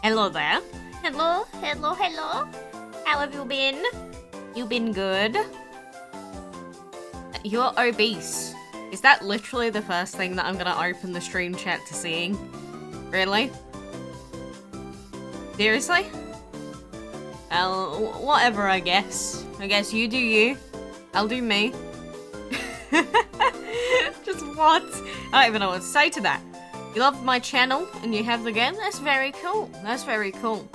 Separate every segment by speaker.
Speaker 1: Hello there. Hello. How have you been? You been good? You're obese. Is that literally the first thing that I'm gonna open the stream chat to seeing? Really? Seriously? Whatever, I guess. I guess you do you. I'll do me. Just what? I don't even know what to say to that. You love my channel and you have the game? That's very cool. That's very cool.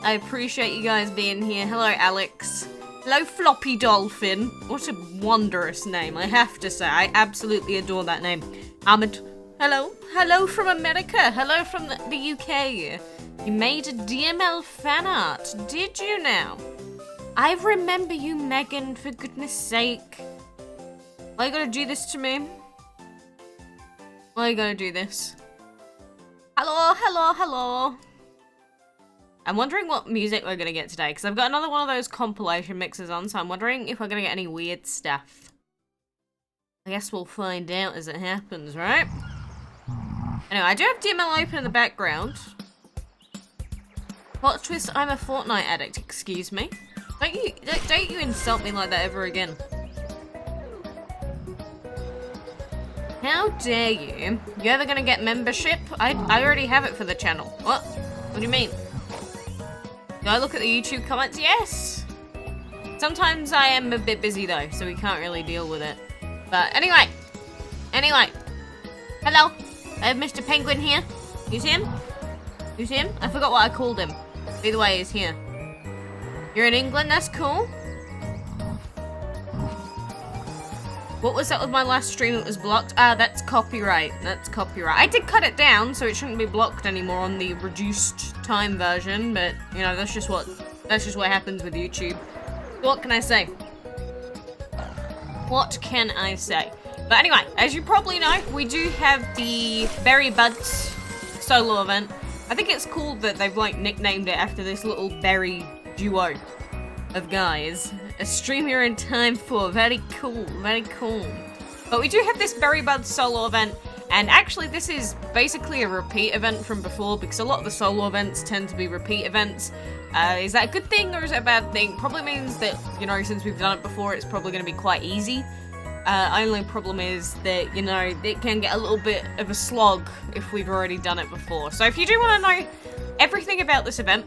Speaker 1: I appreciate you guys being here. Hello, Alex. Hello, Floppy Dolphin. What a wondrous name, I have to say. I absolutely adore that name. Ahmed. Hello. Hello from America. Hello from the UK. You made a DML fan art, did you now? I remember you, Megan, for goodness sake. Why you gotta do this to me? Why you gotta do this? Hello. I'm wondering what music we're gonna get today, because I've got another one of those compilation mixes on, so I'm wondering if we're gonna get any weird stuff. I guess we'll find out as it happens, right? Anyway, I do have DML open in the background. Plot twist, I'm a Fortnite addict, excuse me. Don't you insult me like that ever again. How dare you? You ever gonna get membership? I already have it for the channel. What? What do you mean? Do I look at the YouTube comments? Yes! Sometimes I am a bit busy though, so we can't really deal with it. But anyway. Hello. I have Mr. Penguin here. You see him? You see him? I forgot what I called him. Either way, he's here. You're in England? That's cool. What was that with my last stream that was blocked? Ah, that's copyright. That's copyright. I did cut it down, so it shouldn't be blocked anymore on the reduced time version, but, you know, that's just what happens with YouTube. What can I say? What can I say? But anyway, as you probably know, we do have the Berry Buds solo event. I think it's cool that they've, like, nicknamed it after this little berry duo of guys. A stream you're in time for. Very cool. Very cool. But we do have this Berry Buds solo event, and actually this is basically a repeat event from before, because a lot of the solo events tend to be repeat events. Is that a good thing or is it a bad thing? Probably means that, you know, since we've done it before, it's probably going to be quite easy. Only problem is that, you know, it can get a little bit of a slog if we've already done it before. So if you do want to know everything about this event,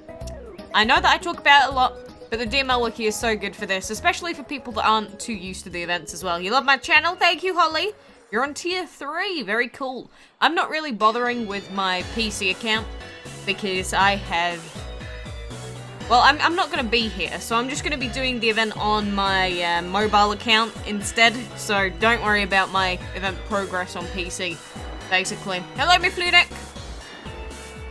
Speaker 1: I know that I talk about it a lot, but the DML Wiki is so good for this, especially for people that aren't too used to the events as well. You love my channel? Thank you, Holly. You're on tier 3. Very cool. I'm not really bothering with my PC account because I have... Well, I'm not going to be here, so I'm just going to be doing the event on my mobile account instead. So don't worry about my event progress on PC, basically. Hello, me Fludic.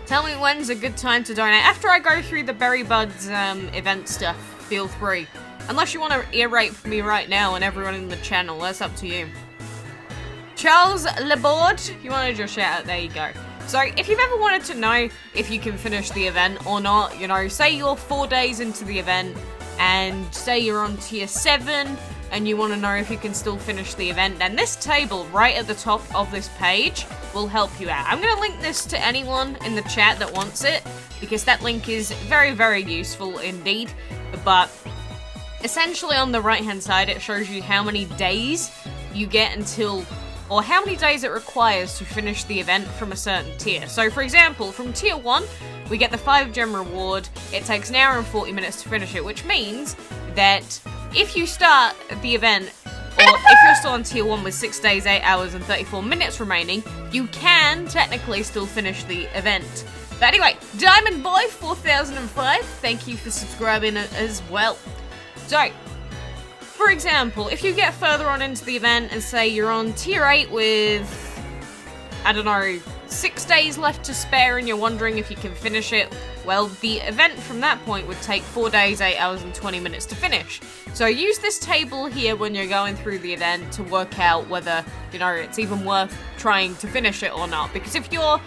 Speaker 1: Tell me when's a good time to donate. After I go through the Berry Buds event stuff, feel free. Unless you want to ear rape me right now and everyone in the channel, that's up to you. Charles Laborde, you want to just shout out, there you go. So, if you've ever wanted to know if you can finish the event or not, you know, say you're 4 days into the event, and say you're on tier 7, and you want to know if you can still finish the event, then this table right at the top of this page will help you out. I'm going to link this to anyone in the chat that wants it, because that link is very, very useful indeed. But essentially on the right hand side, it shows you how many days you get until, or how many days it requires to finish the event from a certain tier. So for example, from tier 1, we get the 5 gem reward. It takes an hour and 40 minutes to finish it, which means that if you start the event, or if you're still on tier 1 with 6 days, 8 hours and 34 minutes remaining, you can technically still finish the event. But anyway, Diamond Boy 4005, thank you for subscribing as well. So, for example, if you get further on into the event and say you're on tier 8 with, I don't know, 6 days left to spare and you're wondering if you can finish it, well, the event from that point would take 4 days, 8 hours and 20 minutes to finish. So use this table here when you're going through the event to work out whether, you know, it's even worth trying to finish it or not. Because if you're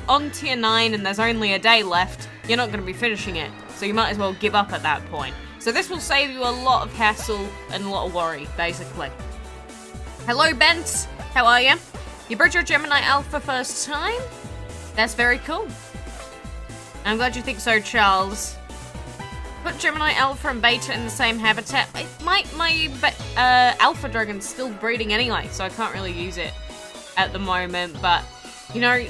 Speaker 1: on tier 9 and there's only a day left, you're not going to be finishing it. So you might as well give up at that point. So this will save you a lot of hassle and a lot of worry, basically. Hello, Bent. How are you? You brought your Gemini Alpha first time? That's very cool. I'm glad you think so, Charles. Put Gemini Alpha and Beta in the same habitat. My Alpha Dragon's still breeding anyway, so I can't really use it at the moment. But, you know,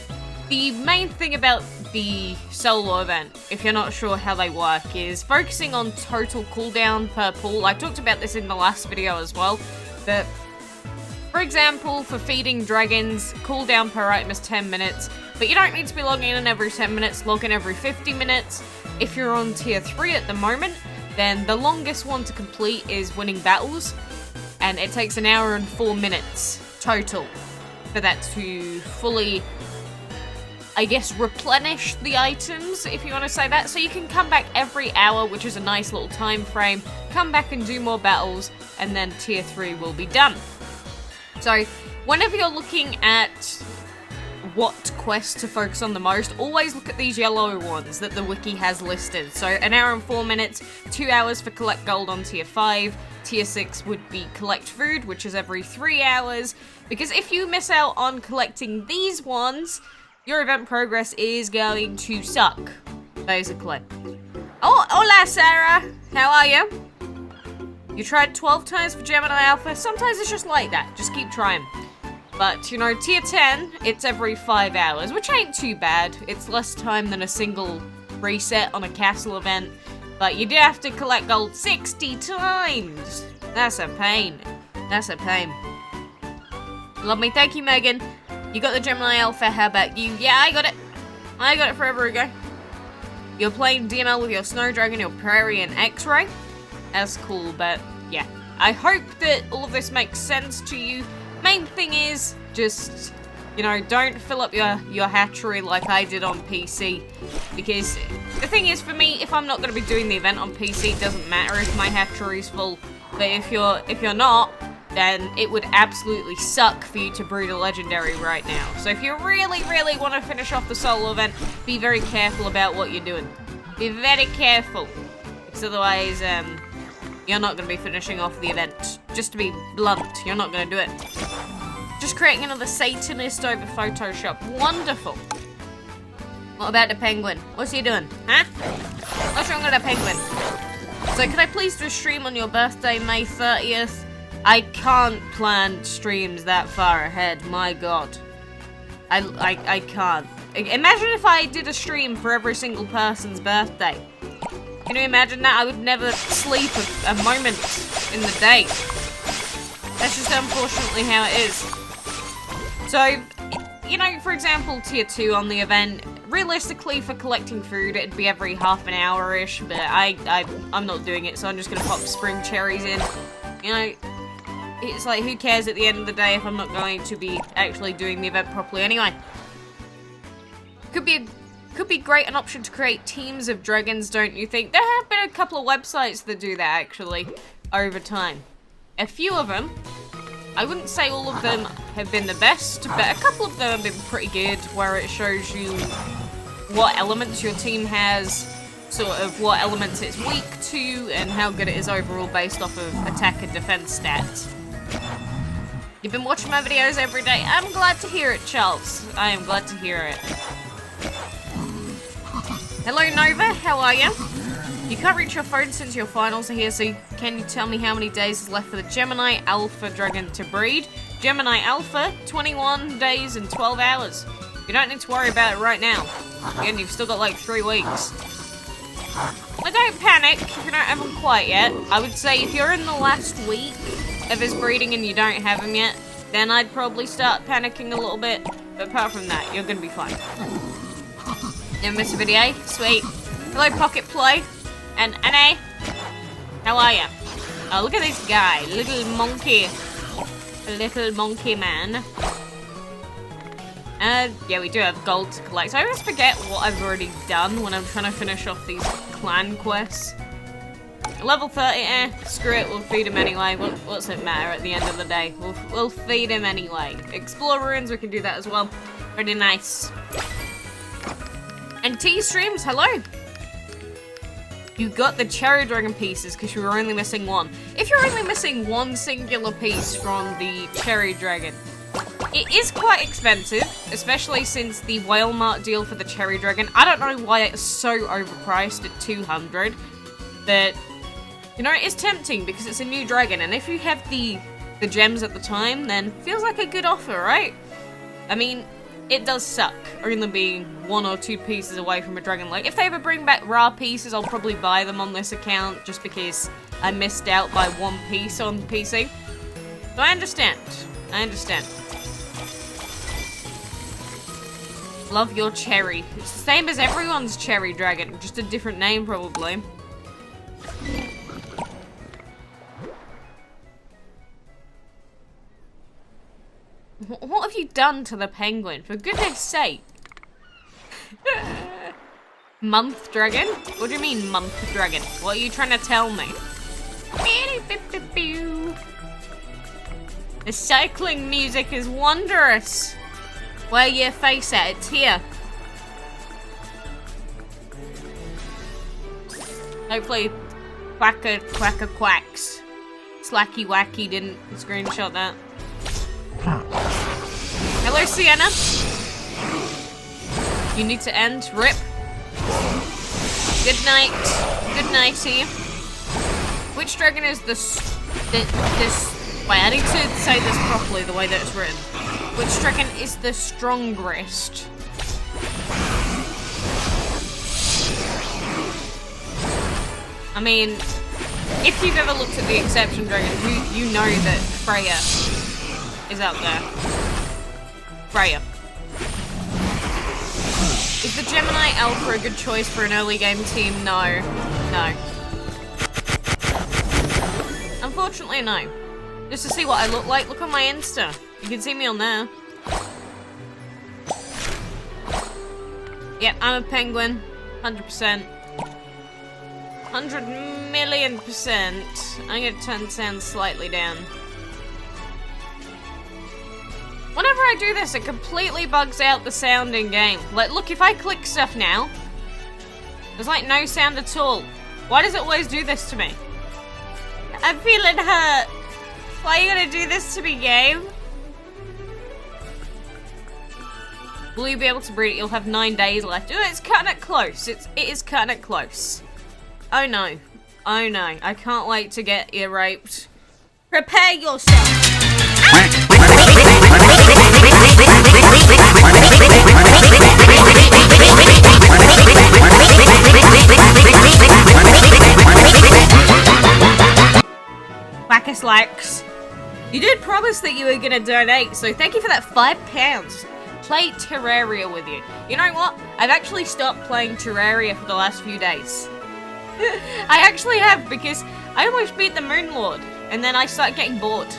Speaker 1: the main thing about the solo event, if you're not sure how they work, is focusing on total cooldown per pool. I talked about this in the last video as well, that, for example, for feeding dragons, cooldown per item is 10 minutes, but you don't need to be logging in every 10 minutes, log in every 50 minutes. If you're on tier 3 at the moment, then the longest one to complete is winning battles, and it takes 1 hour and 4 minutes total for that to fully, I guess, replenish the items, if you want to say that. So you can come back every hour, which is a nice little time frame, come back and do more battles, and then tier 3 will be done. So whenever you're looking at what quest to focus on the most, always look at these yellow ones that the wiki has listed. So 1 hour and 4 minutes, 2 hours for collect gold on tier 5, tier 6 would be collect food, which is every 3 hours, because if you miss out on collecting these ones, your event progress is going to suck, basically. Oh, hola Sarah, how are you? You tried 12 times for Gemini Alpha, sometimes it's just like that, just keep trying. But, you know, tier 10, it's every 5 hours, which ain't too bad. It's less time than a single reset on a castle event. But you do have to collect gold 60 times. That's a pain. That's a pain. Love me. Thank you, Megan. You got the Gemini Alpha. How about you? Yeah, I got it. I got it forever ago. You're playing DML with your Snow Dragon, your Prairie, and X-Ray. That's cool, but yeah. I hope that all of this makes sense to you. Main thing is just, you know, don't fill up your hatchery like I did on PC, because the thing is, for me, if I'm not going to be doing the event on PC, it doesn't matter if my hatchery's full. But if you're not, then it would absolutely suck for you to breed a legendary right now. So if you really, really want to finish off the solo event, be very careful about what you're doing. Be very careful, because otherwise, you're not going to be finishing off the event. Just to be blunt, you're not going to do it. Just creating another Satanist over Photoshop. Wonderful. What about the penguin? What's he doing? Huh? What's wrong with the penguin? So could I please do a stream on your birthday, May 30th? I can't plan streams that far ahead. My god. I can't. Imagine if I did a stream for every single person's birthday. Can you imagine that? I would never sleep a moment in the day. That's just unfortunately how it is. So, you know, for example, tier 2 on the event, realistically for collecting food, it'd be every half an hour-ish, but I'm not doing it, so I'm just gonna pop spring cherries in. You know, it's like, who cares at the end of the day if I'm not going to be actually doing the event properly anyway. Could be great an option to create teams of dragons, don't you think? There have been a couple of websites that do that, actually, over time. A few of them, I wouldn't say all of them have been the best, but a couple of them have been pretty good, where it shows you what elements your team has, sort of what elements it's weak to, and how good it is overall based off of attack and defense stats. You've been watching my videos every day. I'm glad to hear it, Charles. I am glad to hear it. Hello Nova, how are you? You can't reach your phone since your finals are here, so can you tell me how many days is left for the Gemini Alpha Dragon to breed? Gemini Alpha, 21 days and 12 hours. You don't need to worry about it right now. Again, you've still got like 3 weeks. But don't panic if you don't have them quite yet. I would say if you're in the last week of his breeding and you don't have him yet, then I'd probably start panicking a little bit. But apart from that, you're gonna be fine. Never miss a video. Sweet. Hello, Pocket Play. And Anne. How are ya? Oh, look at this guy. Little monkey. A little monkey man. Yeah, we do have gold to collect. So I always forget what I've already done when I'm trying to finish off these clan quests. Level 30, screw it, we'll feed him anyway. What's it matter at the end of the day? We'll feed him anyway. Explore ruins, we can do that as well. Pretty nice. And T streams, hello. You got the cherry dragon pieces because you were only missing one. If you're only missing one singular piece from the cherry dragon, It is quite expensive, especially since the Whale Mart deal for the Cherry Dragon. I don't know why it's so overpriced at 200, but, you know, it's tempting because it's a new dragon, and if you have the gems at the time, then feels like a good offer, right? I mean, it does suck, only being 1 or 2 pieces away from a dragon. Like, if they ever bring back raw pieces, I'll probably buy them on this account, just because I missed out by 1 piece on PC. So I understand. I understand. Love your cherry. It's the same as everyone's cherry dragon, just a different name probably. What have you done to the penguin? For goodness sake. Month dragon? What do you mean month dragon? What are you trying to tell me? The cycling music is wondrous. Where your face at? It's here. Hopefully Quacker Quacks. Slacky Wacky didn't screenshot that. Hello, Sienna. You need to end. Rip. Good night. Good night to you. Which dragon is this? Wait, I need to say this properly the way that it's written. Which dragon is the strongest? I mean, if you've ever looked at the exception dragons, you know that Freya is out there. Freya. Is the Gemini Alpha a good choice for an early game team? No. No. Unfortunately, no. Just to see what I look like, look on my Insta. You can see me on there. Yep, I'm a penguin. 100%. 100,000,000%. I'm gonna turn the sound slightly down. Whenever I do this, it completely bugs out the sound in game. Like, look, if I click stuff now, there's like no sound at all. Why does it always do this to me? I'm feeling hurt. Why are you gonna do this to me, game? Will you be able to breed it? You'll have 9 days left. Oh, it's cutting it close. It is cutting it close. Oh no. Oh no. I can't wait to get ear raped. Prepare yourself. Wackus likes. You did promise that you were gonna donate, so thank you for that £5. Play Terraria with you. You know what? I've actually stopped playing Terraria for the last few days. I actually have, because I almost beat the Moon Lord, and then I started getting bored.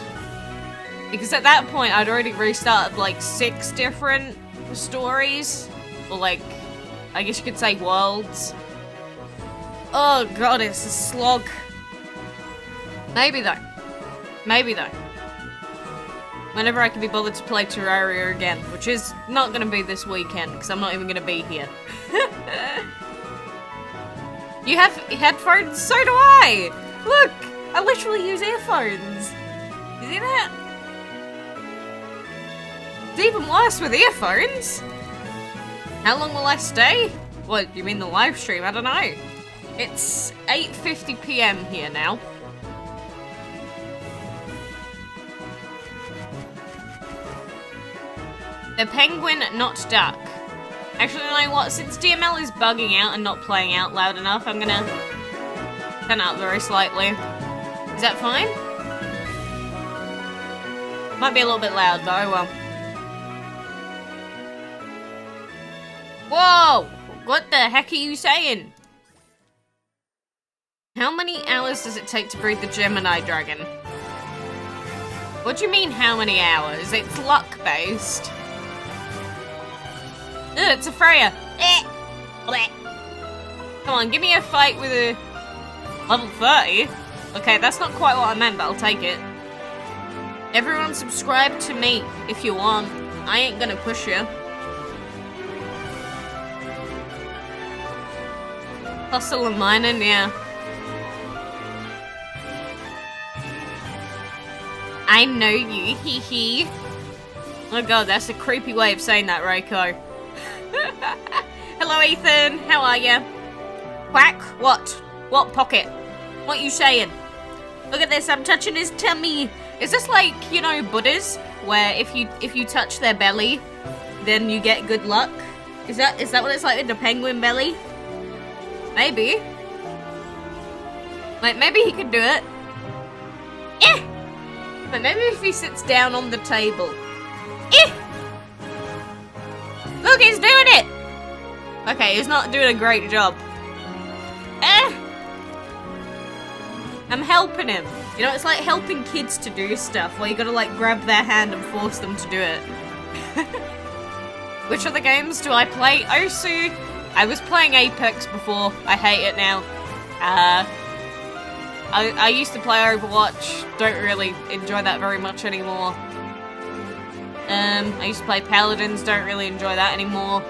Speaker 1: Because at that point, I'd already restarted like 6 different stories. Or like, I guess you could say worlds. Oh god, it's a slog. Maybe though. Maybe though. Whenever I can be bothered to play Terraria again, which is not going to be this weekend, because I'm not even going to be here. You have headphones? So do I! Look! I literally use earphones. You see that? It's even worse with earphones. How long will I stay? What, you mean the live stream? I don't know. It's 8:50 PM here now. The penguin, not duck. Actually, you know what? Since DML is bugging out and not playing out loud enough, I'm gonna turn up very slightly. Is that fine? Might be a little bit loud, but oh well. Whoa! What the heck are you saying? How many hours does it take to breed the Gemini dragon? What do you mean, how many hours? It's luck-based. Ugh, it's a Freya. Come on, give me a fight with a level 30. Okay, that's not quite what I meant, but I'll take it. Everyone subscribe to me if you want. I ain't gonna push you. Hustle and mining, yeah. I know you, hee hee. Oh god, that's a creepy way of saying that, Reiko. Hello, Ethan. How are you? Quack? What? What pocket? What you saying? Look at this, I'm touching his tummy. Is this like, you know, Buddhas? Where if you touch their belly, then you get good luck? Is that what it's like with the penguin belly? Maybe. Like, maybe he could do it. Eh! But maybe if he sits down on the table. Eh! Look, he's doing it! Okay, he's not doing a great job. Eh! I'm helping him. You know, it's like helping kids to do stuff, where you gotta like grab their hand and force them to do it. Which other games do I play? Osu. I was playing Apex before. I hate it now. I used to play Overwatch. Don't really enjoy that very much anymore. I used to play Paladins. Don't really enjoy that anymore.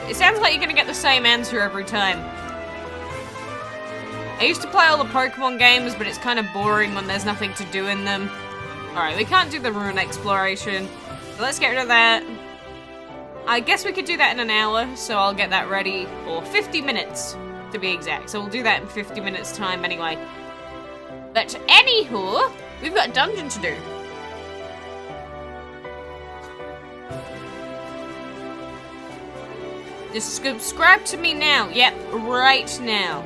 Speaker 1: It sounds like you're gonna get the same answer every time. I used to play all the Pokemon games, but it's kind of boring when there's nothing to do in them. Alright, we can't do the ruin exploration. So let's get rid of that. I guess we could do that in an hour, so I'll get that ready. Or 50 minutes, to be exact. So we'll do that in 50 minutes time anyway. But anywho, we've got a dungeon to do. Just subscribe to me now. Yep, right now.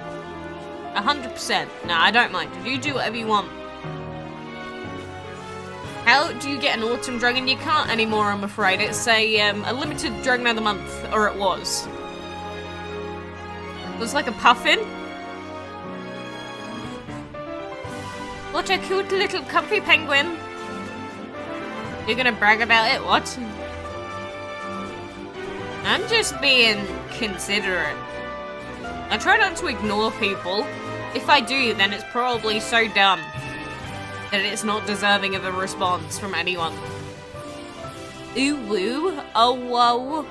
Speaker 1: 100%. No, I don't mind. You do whatever you want. How do you get an autumn dragon? You can't anymore, I'm afraid. It's a limited dragon of the month, or it was. Looks like a puffin. What a cute little comfy penguin. You're gonna brag about it? What? I'm just being considerate. I try not to ignore people. If I do, then it's probably so dumb that it's not deserving of a response from anyone. Ooh woo, oh whoa.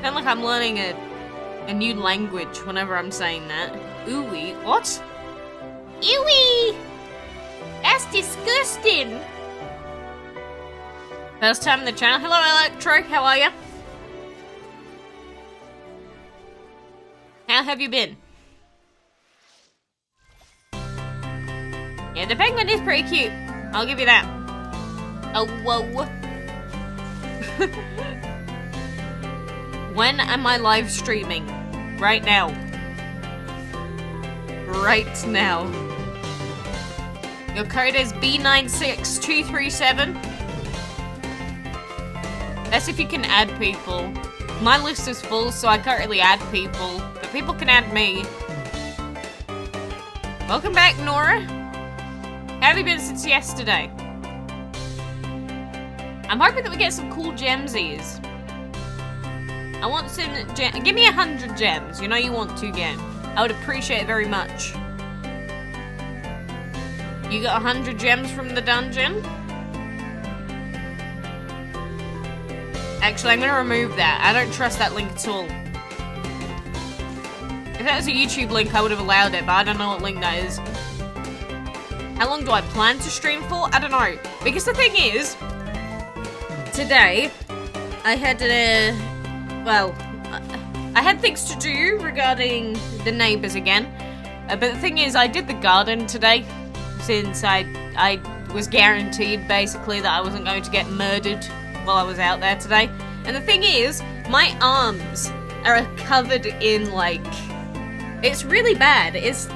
Speaker 1: Sound like I'm learning a new language whenever I'm saying that. Ooh-wee, what? Ew-wee! That's disgusting! First time in the channel. Hello Electro, how are you? How have you been? Yeah, the penguin is pretty cute. I'll give you that. Oh, whoa. When am I live streaming? Right now. Right now. Your code is B96237. That's if you can add people. My list is full, so I can't really add people. But people can add me. Welcome back, Nora. How have you been since yesterday? I'm hoping that we get some cool gemsies. I want some give me 100 gems. You know you want to get. I would appreciate it very much. You got 100 gems from the dungeon? Actually, I'm gonna remove that. I don't trust that link at all. If that was a YouTube link, I would have allowed it, but I don't know what link that is. How long do I plan to stream for? I don't know. Because the thing is, today, I had I had things to do regarding the neighbours again. But the thing is, I did the garden today, since I was guaranteed, basically, that I wasn't going to get murdered while I was out there today. And the thing is, my arms are covered in, like, it's really bad. It's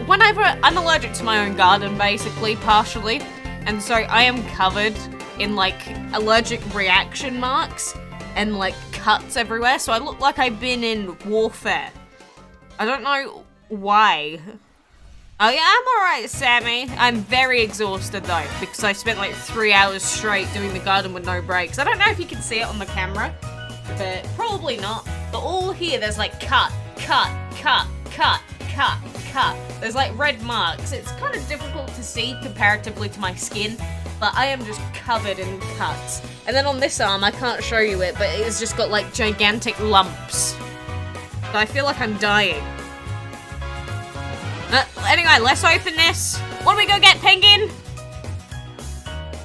Speaker 1: whenever I'm allergic to my own garden, basically, partially, and so I am covered in, like, allergic reaction marks and, like, cuts everywhere, so I look like I've been in warfare. I don't know why. Oh yeah, I'm alright, Sammy. I'm very exhausted though, because I spent like 3 hours straight doing the garden with no breaks. I don't know if you can see it on the camera, but probably not. But all here, there's like cut. There's like red marks. It's kind of difficult to see comparatively to my skin, but I am just covered in cuts. And then on this arm, I can't show you it, but it's just got like gigantic lumps. So I feel like I'm dying. Anyway, let's open this. What do we go get, penguin?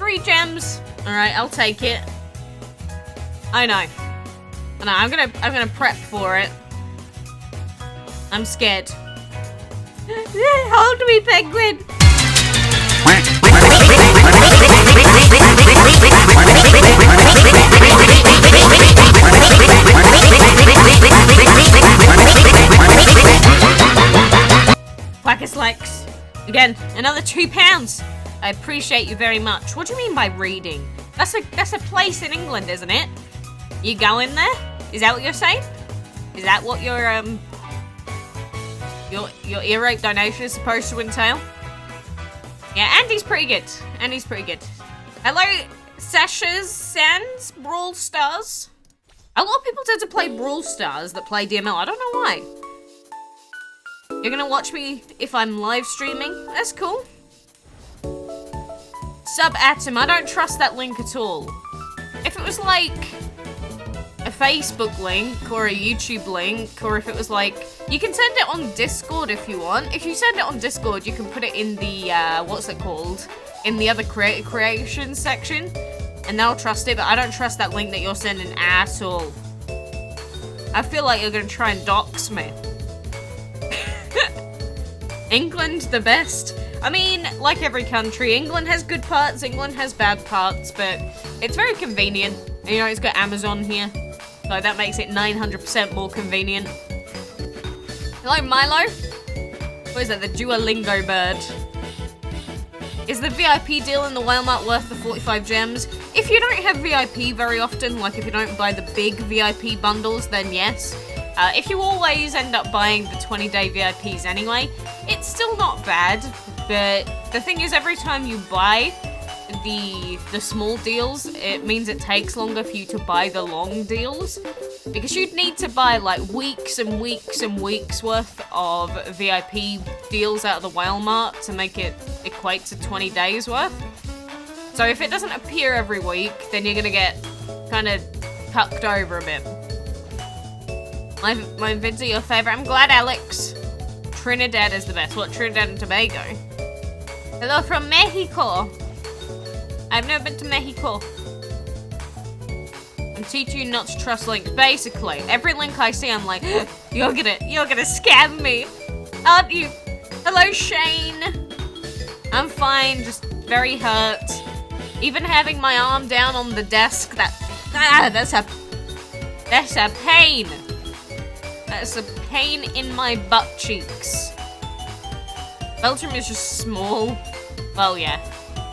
Speaker 1: 3 gems. Alright, I'll take it. I know. I'm gonna prep for it. I'm scared. Hold me, penguin! Quackers likes. Again, another £2. I appreciate you very much. What do you mean by reading? That's a place in England, isn't it? You going there? Is that what you're saying? Is that what your ear rape donation is supposed to entail? Yeah, Andy's pretty good. Andy's pretty good. Hello, Sasha's Sans Brawl Stars. A lot of people tend to play Brawl Stars that play DML. I don't know why. You're gonna watch me if I'm live streaming? That's cool. Sub Atom, I don't trust that link at all. If it was like a Facebook link or a YouTube link, or if it was like, you can send it on Discord if you want. If you send it on Discord, you can put it in the, what's it called? In the other creation section, and then I'll trust it, but I don't trust that link that you're sending at all. I feel like you're gonna try and dox me. England, the best. I mean, like every country, England has good parts, England has bad parts, but it's very convenient. You know, it's got Amazon here, so that makes it 900% more convenient. Hello, Milo. What is that, the Duolingo bird? Is the VIP deal in the Walmart worth the 45 gems? If you don't have VIP very often, like if you don't buy the big VIP bundles, then yes. If you always end up buying the 20-day VIPs anyway, it's still not bad, but the thing is, every time you buy the small deals, it means it takes longer for you to buy the long deals, because you'd need to buy like weeks and weeks and weeks worth of VIP deals out of the Walmart to make it equate to 20 days worth. So if it doesn't appear every week, then you're gonna get kind of tucked over a bit. My vids are your favorite. I'm glad, Alex. Trinidad is the best. What, Trinidad and Tobago? Hello from Mexico. I've never been to Mexico. I'm teaching you not to trust links. Basically, every link I see, I'm like, you're gonna scam me, aren't you? Hello, Shane. I'm fine, just very hurt. Even having my arm down on the desk, that's a pain. That's a pain in my butt cheeks. Belgium is just small. Well, yeah,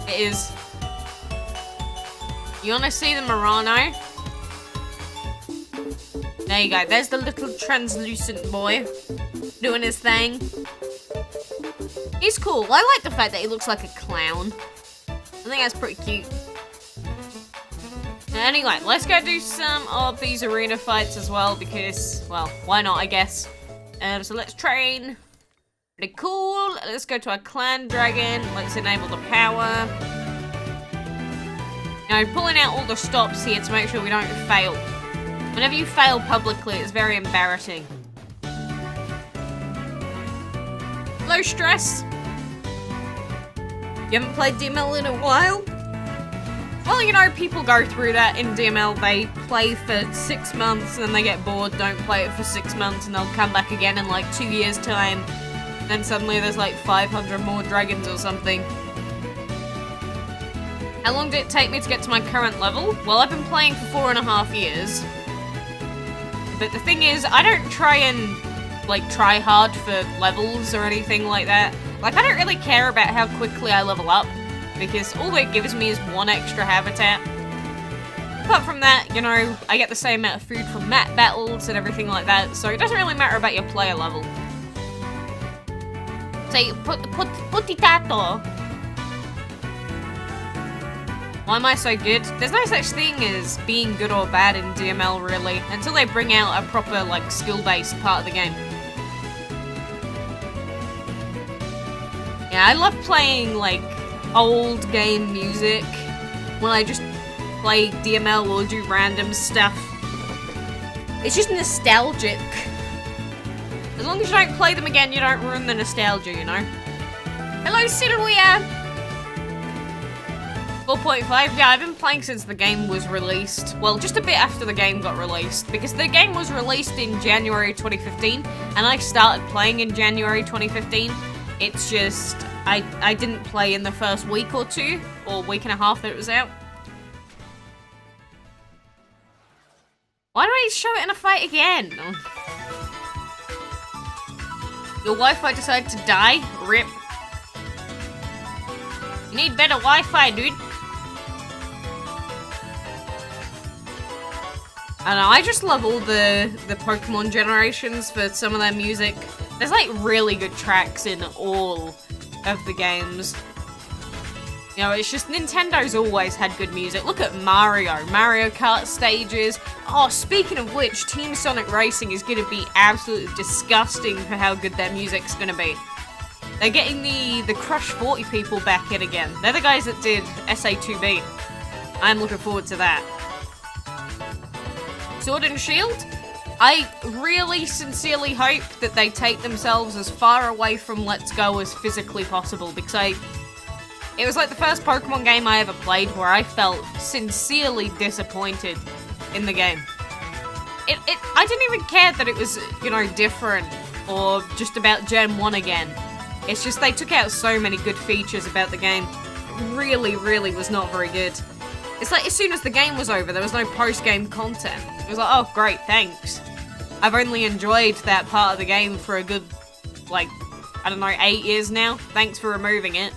Speaker 1: it is. You wanna see the Murano? There you go. There's the little translucent boy doing his thing. He's cool. I like the fact that he looks like a clown. I think that's pretty cute. Anyway, let's go do some of these arena fights as well, because, well, why not, I guess. So let's train. Pretty cool. Let's go to our clan dragon. Let's enable the power. Now, pulling out all the stops here to make sure we don't fail. Whenever you fail publicly, it's very embarrassing. Low stress. You haven't played DML in a while? Well, you know, people go through that in DML. They play for 6 months and then they get bored, don't play it for 6 months, and they'll come back again in like 2 years' time. Then suddenly there's like 500 more dragons or something. How long did it take me to get to my current level? Well, I've been playing for 4.5 years. But the thing is, I don't try and, like, try hard for levels or anything like that. Like, I don't really care about how quickly I level up, because all it gives me is 1 extra habitat. Apart from that, you know, I get the same amount of food from map battles and everything like that, so it doesn't really matter about your player level. Say, putitato. Why am I so good? There's no such thing as being good or bad in DML, really, until they bring out a proper, like, skill-based part of the game. Yeah, I love playing, like, old game music when I just play DML or do random stuff. It's just nostalgic. As long as you don't play them again, you don't ruin the nostalgia, you know? Hello, Silvia! 4.5, yeah, I've been playing since the game was released. Well, just a bit after the game got released, because the game was released in January 2015, and I started playing in January 2015. It's just, I didn't play in the first week or two, or week and a half that it was out. Why do I show it in a fight again? Your Wi-Fi decided to die? RIP. You need better Wi-Fi, dude. I don't know, I just love all the Pokemon generations for some of their music. There's like really good tracks in all of the games. You know, it's just Nintendo's always had good music. Look at Mario Kart stages. Oh, speaking of which, Team Sonic Racing is going to be absolutely disgusting for how good their music's going to be. They're getting the Crush 40 people back in again. They're the guys that did SA2B. I'm looking forward to that. Sword and Shield? I really sincerely hope that they take themselves as far away from Let's Go as physically possible, because it was like the first Pokemon game I ever played where I felt sincerely disappointed in the game. I didn't even care that it was, you know, different or just about Gen 1 again. It's just they took out so many good features about the game. It really, really was not very good. It's like as soon as the game was over, there was no post-game content. It was like, oh great, thanks. I've only enjoyed that part of the game for a good, like, I don't know, 8 years now. Thanks for removing it.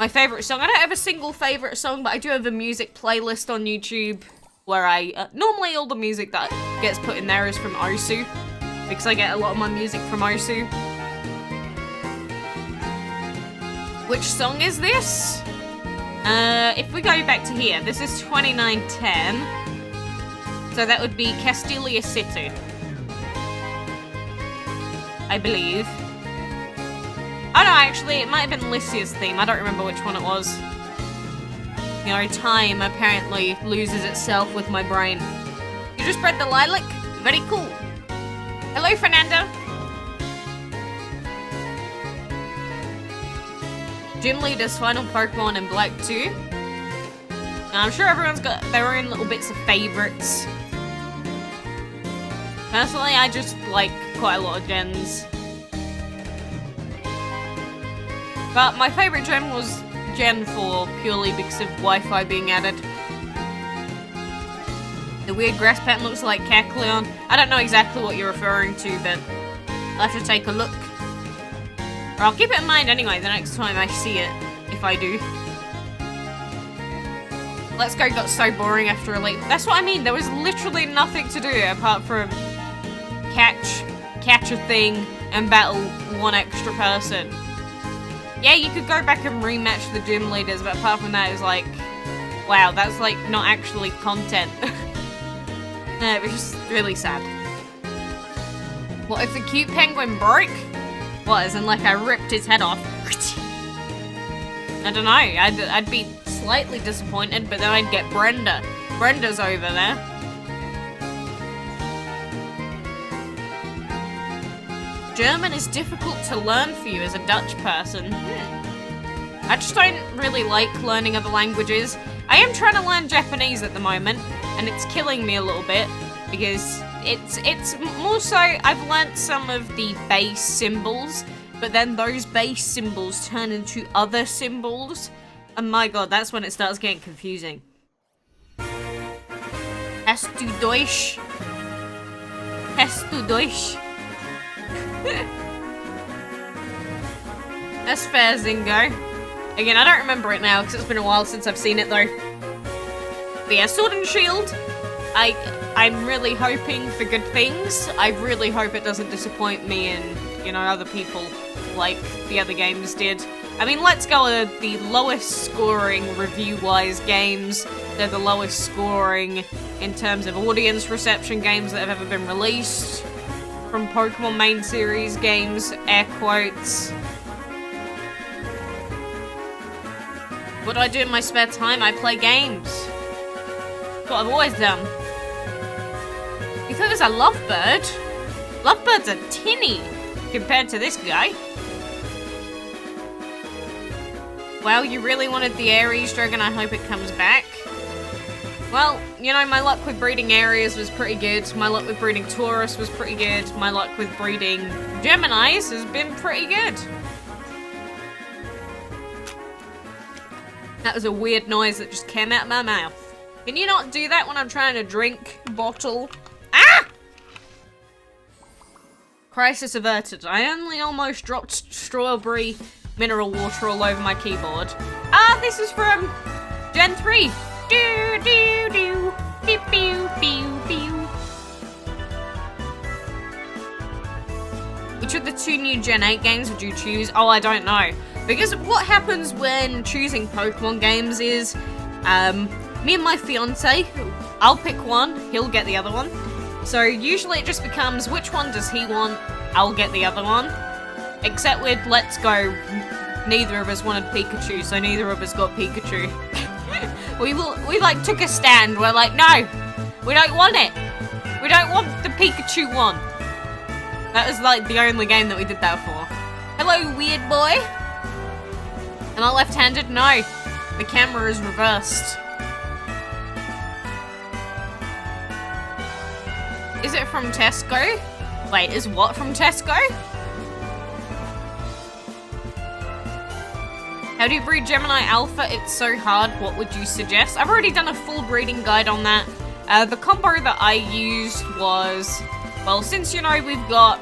Speaker 1: My favourite song, I don't have a single favourite song, but I do have a music playlist on YouTube where normally all the music that gets put in there is from Osu, because I get a lot of my music from Osu. Which song is this? If we go back to here, this is 2910. So that would be Castilia City, I believe. Oh no, actually, it might have been Lycia's theme. I don't remember which one it was. You know, time apparently loses itself with my brain. You just bred the lilac? Very cool. Hello, Fernando. Gym Leader's final Pokemon in Black 2. Now, I'm sure everyone's got their own little bits of favourites. Personally, I just like quite a lot of gens. But my favourite gen was Gen 4, purely because of Wi-Fi being added. The weird grass pattern looks like Kecleon. I don't know exactly what you're referring to, but I'll have to take a look. Or I'll keep it in mind anyway the next time I see it, if I do. Let's Go got so boring after Elite. That's what I mean, there was literally nothing to do apart from catch a thing and battle one extra person. Yeah, you could go back and rematch the gym leaders, but apart from that, it was like, wow, that's like not actually content. No, it was just really sad. What if the cute penguin broke? What, as in like I ripped his head off? I don't know, I'd be slightly disappointed, but then I'd get Brenda. Brenda's over there. German is difficult to learn for you as a Dutch person. I just don't really like learning other languages. I am trying to learn Japanese at the moment, and it's killing me a little bit, because it's more so I've learnt some of the base symbols, but then those base symbols turn into other symbols, and my god, that's when it starts getting confusing. Hast du Deutsch? Hast du Deutsch? That's fair, Zingo. Again, I don't remember it now because it's been a while since I've seen it though. But yeah, Sword and Shield, I'm really hoping for good things. I really hope it doesn't disappoint me and, you know, other people like the other games did. I mean, Let's Go are the lowest scoring review-wise games. They're the lowest scoring in terms of audience reception games that have ever been released from Pokemon main series games, air quotes. What do I do in my spare time? I play games. That's what I've always done. You thought there's a Lovebird? Lovebird's a tinny compared to this guy. Well, you really wanted the Aries dragon, I hope it comes back. Well, you know, my luck with breeding Aries was pretty good. My luck with breeding Taurus was pretty good. My luck with breeding Geminis has been pretty good. That was a weird noise that just came out of my mouth. Can you not do that when I'm trying to drink bottle? Ah! Crisis averted. I only almost dropped strawberry mineral water all over my keyboard. Ah, this is from Gen 3. Do, do, do. Pew, pew, pew, pew. Which of the 2 new Gen 8 games would you choose? Oh, I don't know. Because what happens when choosing Pokemon games is, me and my fiance, I'll pick one, he'll get the other one. So usually it just becomes, which one does he want? I'll get the other one. Except with Let's Go, neither of us wanted Pikachu, so neither of us got Pikachu. We like took a stand. We're like, no, we don't want it. We don't want the Pikachu one. That was like the only game that we did that for. Hello, weird boy. Am I left-handed? No. The camera is reversed. Is it from Tesco? Wait, is what from Tesco? How do you breed Gemini Alpha? It's so hard. What would you suggest? I've already done a full breeding guide on that. The combo that I used was, well, since you know we've got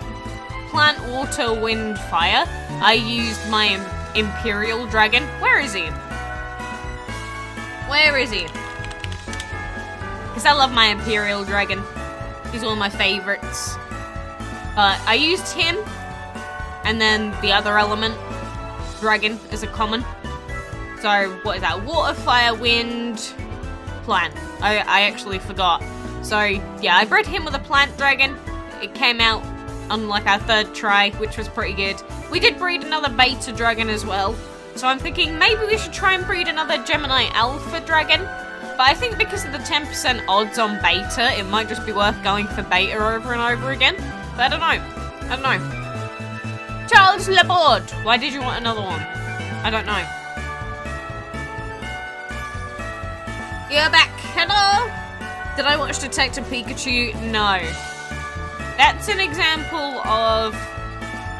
Speaker 1: plant, water, wind, fire, I used my Imperial Dragon. Where is he? Where is he? Because I love my Imperial Dragon. He's one of my favorites. I used him, and then the other element, Dragon, as a common. So, what is that? Water, fire, wind, plant. I actually forgot. So, yeah, I bred him with a plant dragon. It came out on like our 3rd try, which was pretty good. We did breed another beta dragon as well. So I'm thinking maybe we should try and breed another Gemini Alpha dragon. But I think because of the 10% odds on beta, it might just be worth going for beta over and over again. But I don't know. I don't know. Charles Laborde, why did you want another one? I don't know. You're back. Hello. Did I watch Detective Pikachu? No. That's an example of,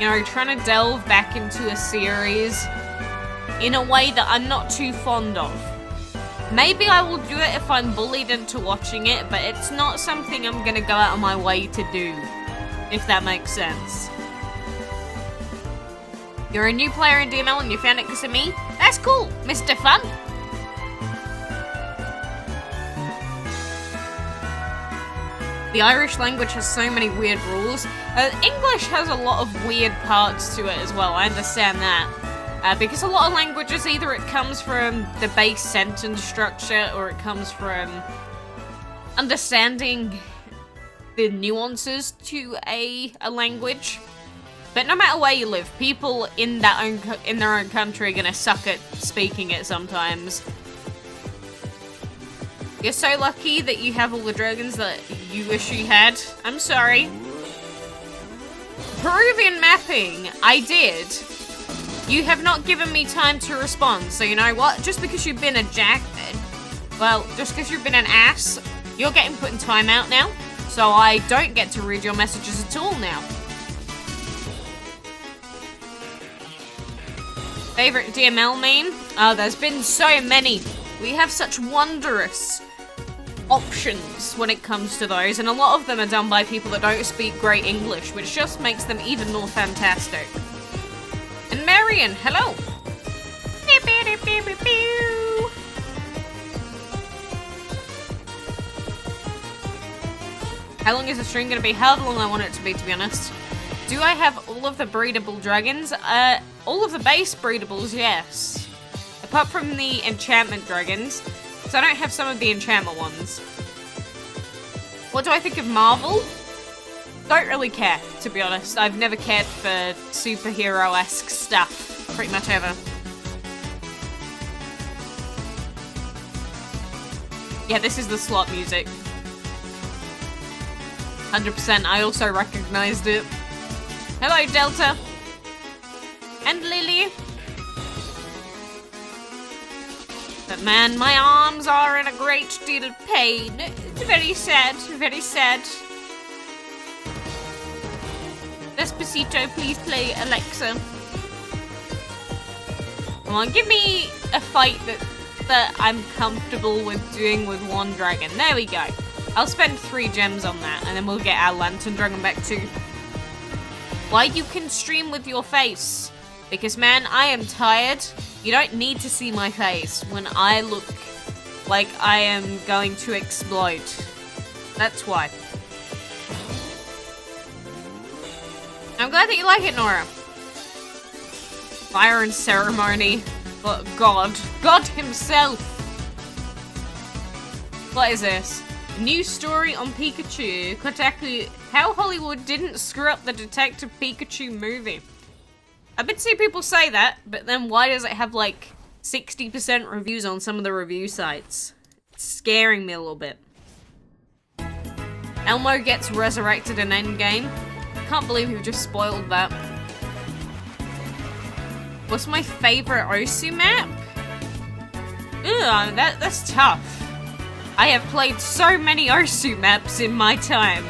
Speaker 1: you know, trying to delve back into a series in a way that I'm not too fond of. Maybe I will do it if I'm bullied into watching it, but it's not something I'm gonna go out of my way to do, if that makes sense. You're a new player in DML and you found it because of me? That's cool, Mr. Fun. The Irish language has so many weird rules. English has a lot of weird parts to it as well, I understand that. Because a lot of languages, either it comes from the base sentence structure or it comes from understanding the nuances to a language. But no matter where you live, people in their own country are gonna suck at speaking it sometimes. You're so lucky that you have all the dragons that you wish you had. I'm sorry. Peruvian mapping, I did. You have not given me time to respond, so you know what? Just because you've been a just because you've been an ass, you're getting put in timeout now, so I don't get to read your messages at all now. Favorite DML meme? Oh, there's been so many. We have such wondrous options when it comes to those, and a lot of them are done by people that don't speak great English, which just makes them even more fantastic. And Marion, hello! How long is the stream going to be? However long I want it to be honest. Do I have all of the breedable dragons? All of the base breedables, yes. Apart from the enchantment dragons. So I don't have some of the enchantment ones. What do I think of Marvel? Don't really care, to be honest. I've never cared for superhero-esque stuff, pretty much ever. Yeah, this is the slot music. 100%, I also recognized it. Hello, Delta. And Lily. But man, my arms are in a great deal of pain. It's very sad, very sad. Despacito, please play Alexa. Come on, give me a fight that I'm comfortable with doing with one dragon. There we go. I'll spend 3 gems on that, and then we'll get our lantern dragon back too. Why you can stream with your face? Because man, I am tired. You don't need to see my face when I look like I am going to explode. That's why. I'm glad that you like it, Nora. Fire and ceremony. But God himself. What is this? A new story on Pikachu. Kotaku. How Hollywood didn't screw up the Detective Pikachu movie. I've been seeing people say that, but then why does it have like 60% reviews on some of the review sites? It's scaring me a little bit. Elmo gets resurrected in Endgame. Can't believe you've just spoiled that. What's my favorite Osu map? Ugh, that's tough. I have played so many Osu maps in my time.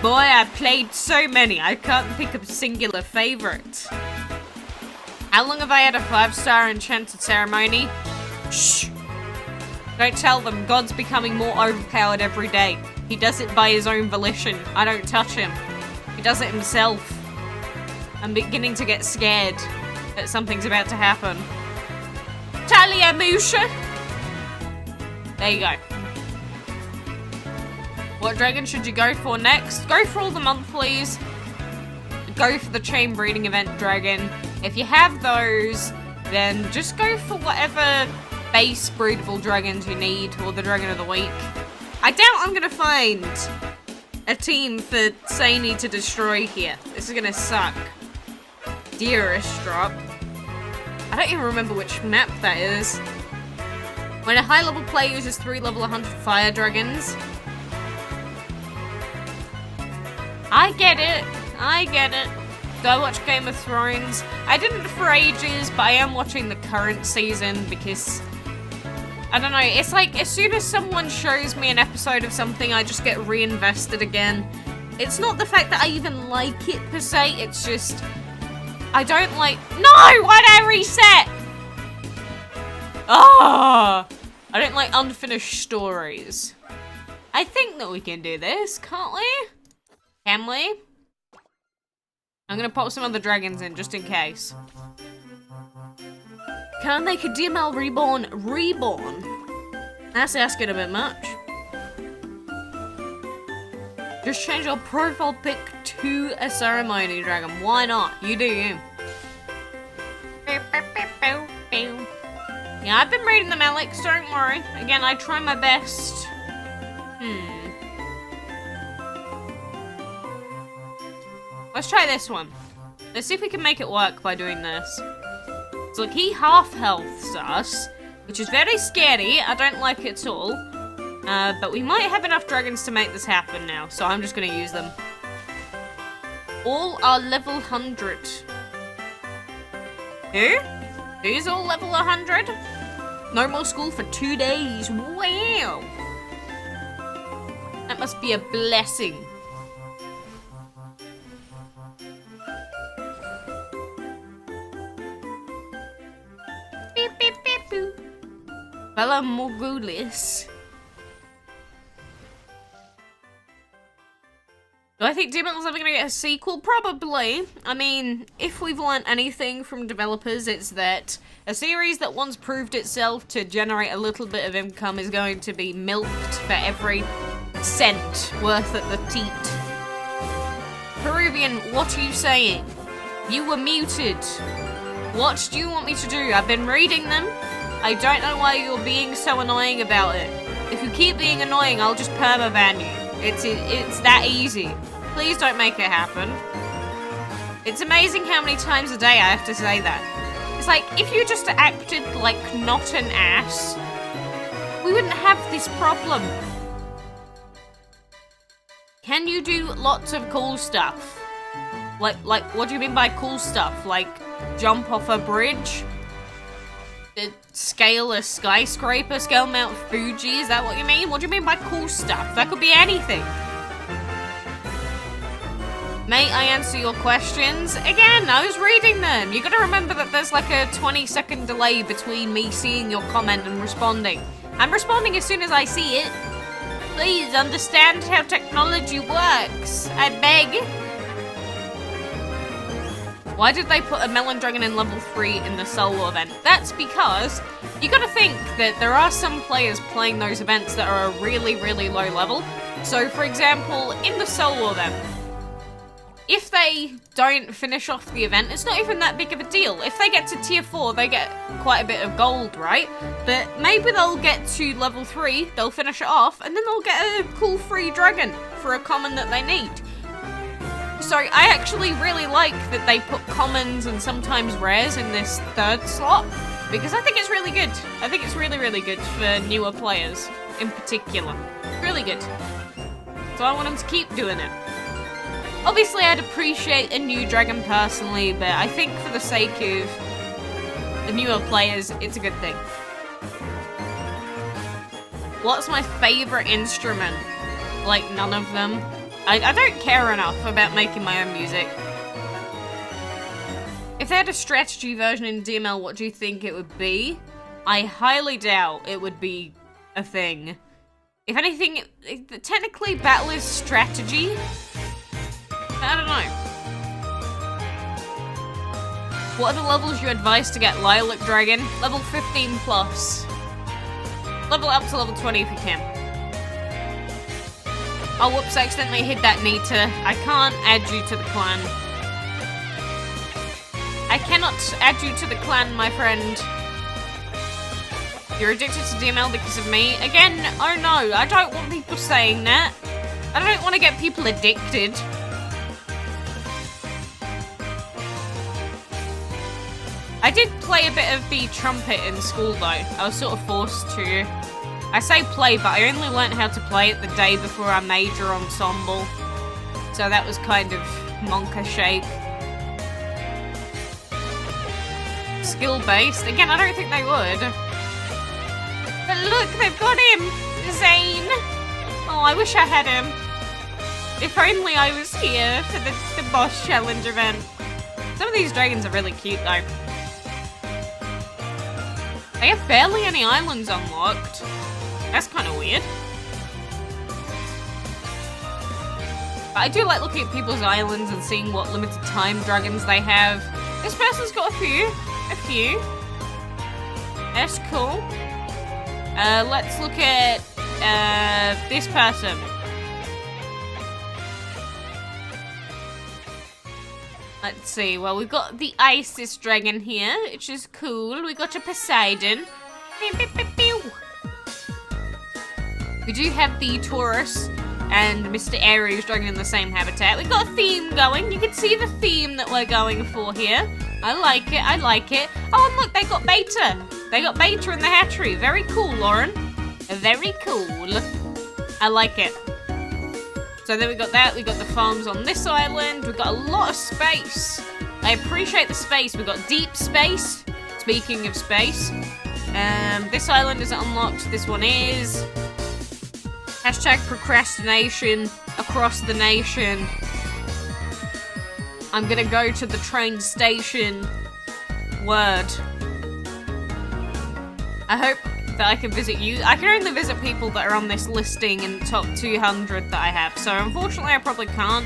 Speaker 1: Boy, I've played so many, I can't pick a singular favorite. How long have I had a 5-star enchanted ceremony? Shh. Don't tell them, God's becoming more overpowered every day. He does it by his own volition. I don't touch him. He does it himself. I'm beginning to get scared that something's about to happen. Talia Musha! There you go. What dragon should you go for next? Go for all the monthlies. Go for the chain breeding event dragon. If you have those, then just go for whatever base breedable dragons you need, or the dragon of the week. I doubt I'm gonna find a team for Saini to destroy here. This is gonna suck. Dearest drop. I don't even remember which map that is. When a high level player uses 3 level 100 fire dragons. I get it. I get it. Do I watch Game of Thrones? I didn't for ages, but I am watching the current season because, I don't know, it's like as soon as someone shows me an episode of something, I just get reinvested again. It's not the fact that I even like it per se, it's just, I don't like, no, why'd I reset? Ah, I don't like unfinished stories. I think that we can do this, can't we? Can we? I'm gonna pop some other dragons in just in case. Can I make a DML Reborn? That's asking a bit much. Just change your profile pic to a ceremony dragon. Why not? You do you. Yeah, I've been reading them, Alex, don't worry. Again, I try my best. Let's try this one. Let's see if we can make it work by doing this. So look, he half healths us, which is very scary. I don't like it at all. But we might have enough dragons to make this happen now, so I'm just gonna use them. All are level 100. Who? Who's all level 100? No more school for 2 days. Wow! That must be a blessing. Bella Morgulis. Do I think DML's ever gonna get a sequel? Probably. I mean, if we've learned anything from developers, it's that a series that once proved itself to generate a little bit of income is going to be milked for every cent worth at the teat. Peruvian, what are you saying? You were muted. What do you want me to do? I've been reading them. I don't know why you're being so annoying about it. If you keep being annoying, I'll just permaban you. It's that easy. Please don't make it happen. It's amazing how many times a day I have to say that. It's like, if you just acted like not an ass, we wouldn't have this problem. Can you do lots of cool stuff? Like, what do you mean by cool stuff? Like, jump off a bridge? scale a skyscraper, scale Mount Fuji? Is that what you mean? What do you mean by cool stuff? That could be anything. May I answer your questions? Again, I was reading them. You gotta remember that there's like a 20-second delay between me seeing your comment and responding. I'm responding as soon as I see it. Please understand how technology works. I beg. Why did they put a Melon Dragon in level 3 in the solo event? That's because you gotta think that there are some players playing those events that are a really, really low level. So for example, in the solo event, if they don't finish off the event, it's not even that big of a deal. If they get to tier 4, they get quite a bit of gold, right? But maybe they'll get to level 3, they'll finish it off, and then they'll get a cool free dragon for a common that they need. So I actually really like that they put commons and sometimes rares in this third slot, because I think it's really good. I think it's really, really good for newer players in particular. Really good. So I want them to keep doing it. Obviously, I'd appreciate a new dragon personally, but I think for the sake of the newer players, it's a good thing. What's my favorite instrument? Like, none of them. I don't care enough about making my own music. If they had a strategy version in DML, what do you think it would be? I highly doubt it would be a thing. If anything, technically battle is strategy. I don't know. What are the levels you advise to get Lilac Dragon? Level 15 plus. Level up to level 20 if you can. Oh, whoops, I accidentally hit that Nita. I can't add you to the clan. I cannot add you to the clan, my friend. You're addicted to DML because of me? Again, oh no, I don't want people saying that. I don't want to get people addicted. I did play a bit of the trumpet in school though. I was sort of forced to. I say play, but I only learnt how to play it the day before our major ensemble. So that was kind of monka shake. Skill-based? Again, I don't think they would. But look, they've got him! Zane! Oh, I wish I had him. If only I was here for the boss challenge event. Some of these dragons are really cute though. They have barely any islands unlocked. That's kind of weird. But I do like looking at people's islands and seeing what limited time dragons they have. This person's got a few. That's cool. Let's look at this person. Let's see. Well, we've got the Isis dragon here, which is cool. We got a Poseidon. Pew, pew, pew, pew. We do have the Taurus and Mr. Aries dragon in the same habitat. We've got a theme going. You can see the theme that we're going for here. I like it. I like it. Oh, and look, they got Beta. They got Beta in the hatchery. Very cool, Lauren. Very cool. I like it. So then we got that. We got the farms on this island. We've got a lot of space. I appreciate the space. We've got deep space. Speaking of space. This island isn't unlocked. This one is. Hashtag procrastination across the nation. I'm gonna go to the train station. Word. I hope that I can visit you. I can only visit people that are on this listing in the top 200 that I have, so unfortunately I probably can't.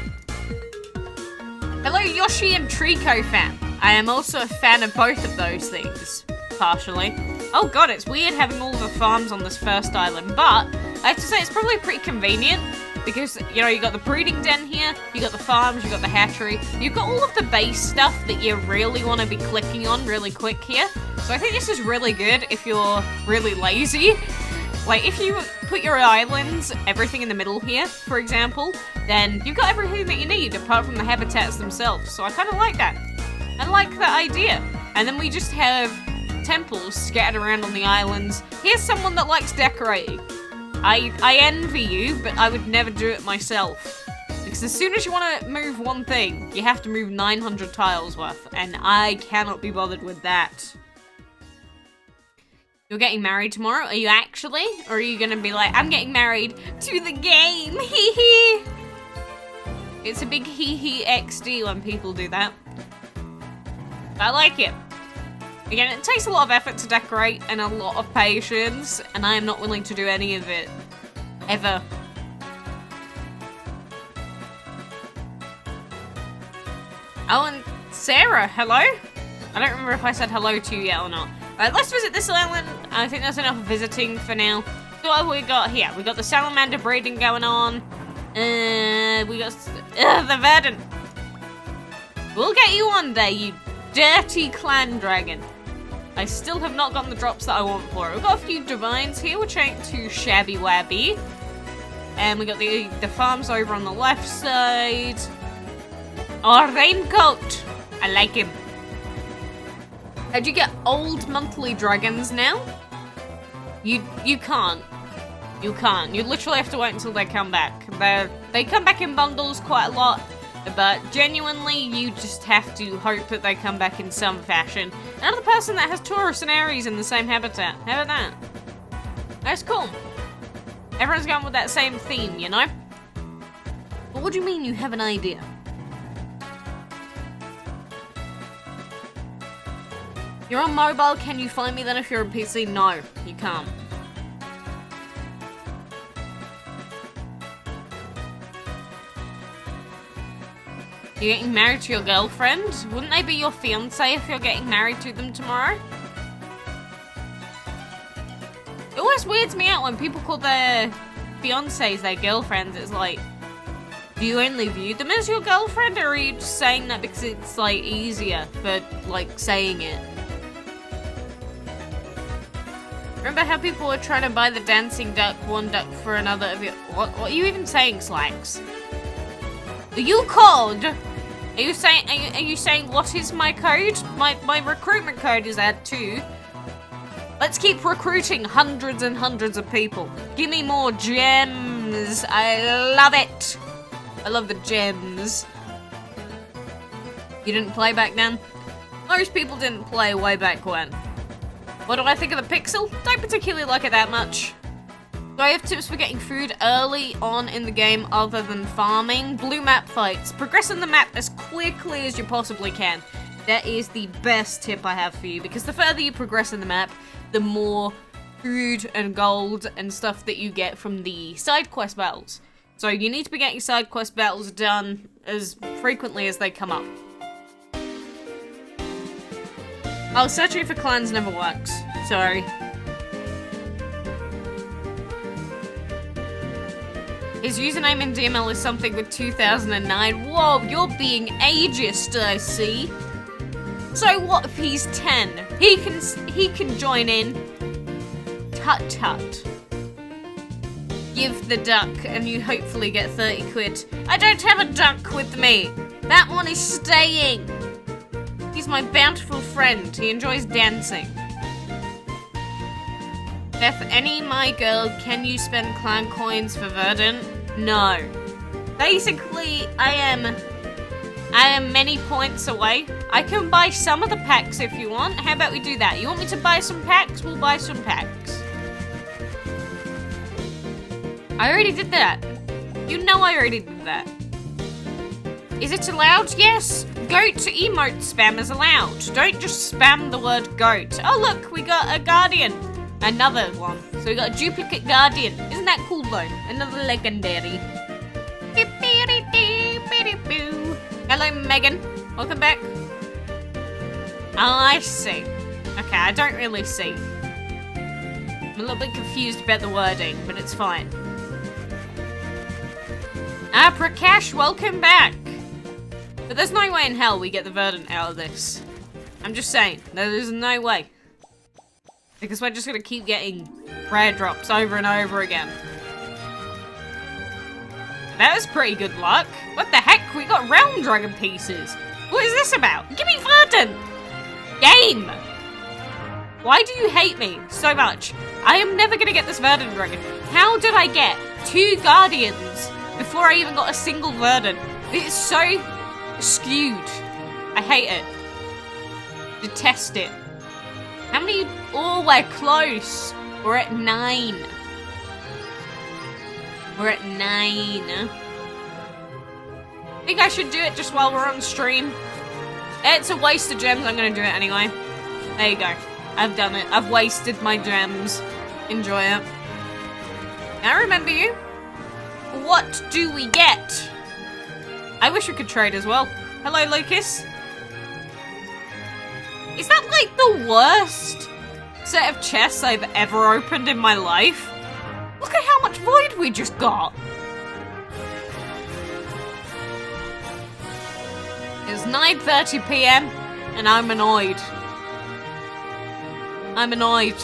Speaker 1: Hello, Yoshi and Trico fan. I am also a fan of both of those things, partially. Oh god, it's weird having all the farms on this first island, but I have to say it's probably pretty convenient because, you know, you got the breeding den here, you got the farms, you got the hatchery, you've got all of the base stuff that you really want to be clicking on really quick here. So I think this is really good if you're really lazy. Like, if you put your islands, everything in the middle here, for example, then you've got everything that you need apart from the habitats themselves. So I kind of like that. I like that idea. And then we just have temples scattered around on the islands. Here's someone that likes decorating. I envy you, but I would never do it myself. Because as soon as you want to move one thing, you have to move 900 tiles worth, and I cannot be bothered with that. You're getting married tomorrow? Are you actually? Or are you gonna be like, I'm getting married to the game, hee hee. It's a big hee hee XD when people do that. I like it. Again, it takes a lot of effort to decorate and a lot of patience, and I am not willing to do any of it. Ever. Oh, and Sarah, hello? I don't remember if I said hello to you yet or not. Alright, let's visit this island. I think that's enough visiting for now. So what have we got here? We got the salamander breeding going on. We got the verdant. We'll get you one day, you dirty clan dragon. I still have not gotten the drops that I want for it. We've got a few divines here, which ain't too shabby wabby. And we got the farms over on the left side. Oh, raincoat! I like him. How'd you get old monthly dragons now? You can't. You can't. You literally have to wait until they come back. They come back in bundles quite a lot, but genuinely you just have to hope that they come back in some fashion. Another person that has Taurus and Aries in the same habitat. How about that? That's cool. Everyone's going with that same theme, you know? But what do you mean you have an idea? You're on mobile, can you find me then if you're on PC? No, you can't. You're getting married to your girlfriend? Wouldn't they be your fiance if you're getting married to them tomorrow? It always weirds me out when people call their fiancés their girlfriends. It's like, do you only view them as your girlfriend, or are you just saying that because it's like easier for like saying it? Remember how people were trying to buy the dancing duck, one duck for another of your... What are you even saying, Slacks? Are you code? Are you saying what is my code? My recruitment code is @2. Let's keep recruiting hundreds and hundreds of people. Give me more gems. I love it. I love the gems. You didn't play back then? Most people didn't play way back when. What do I think of the pixel? Don't particularly like it that much. Do I have tips for getting food early on in the game other than farming? Blue map fights. Progressing the map as quickly as you possibly can. That is the best tip I have for you, because the further you progress in the map, the more food and gold and stuff that you get from the side quest battles. So you need to be getting side quest battles done as frequently as they come up. Oh, searching for clans never works. Sorry. His username in DML is something with 2009. Whoa, you're being ageist, I see. So what if he's 10? He can join in. Tut tut. Give the duck and you hopefully get 30 quid. I don't have a duck with me. That one is staying. He's my bountiful friend. He enjoys dancing. Beth, any my girl, can you spend clan coins for Verdant? No. Basically, I am many points away. I can buy some of the packs if you want. How about we do that? You want me to buy some packs? We'll buy some packs. I already did that. You know I already did that. Is it allowed? Yes. Goat emote spam is allowed. Don't just spam the word goat. Oh look, we got a guardian. Another one. So we got a duplicate guardian. Isn't that cool though? Another legendary. Hello Megan. Welcome back. Oh, I see. Okay, I don't really see. I'm a little bit confused about the wording, but it's fine. Prakash, welcome back. But there's no way in hell we get the Verdant out of this. I'm just saying, there's no way. Because we're just gonna keep getting rare drops over and over again. That was pretty good luck. What the heck? We got realm dragon pieces. What is this about? Give me Verdant! Game! Why do you hate me so much? I am never gonna get this Verdant dragon. How did I get 2 guardians before I even got a single Verdant? It's so skewed. I hate it. Detest it. How many? Oh, we're close. We're at 9. We're at 9. I think I should do it just while we're on stream. It's a waste of gems. I'm gonna do it anyway. There you go. I've done it. I've wasted my gems. Enjoy it. I remember you. What do we get? I wish we could trade as well. Hello, Lucas. Is that like the worst set of chests I've ever opened in my life? Look at how much void we just got. It's 9:30 PM and I'm annoyed. I'm annoyed.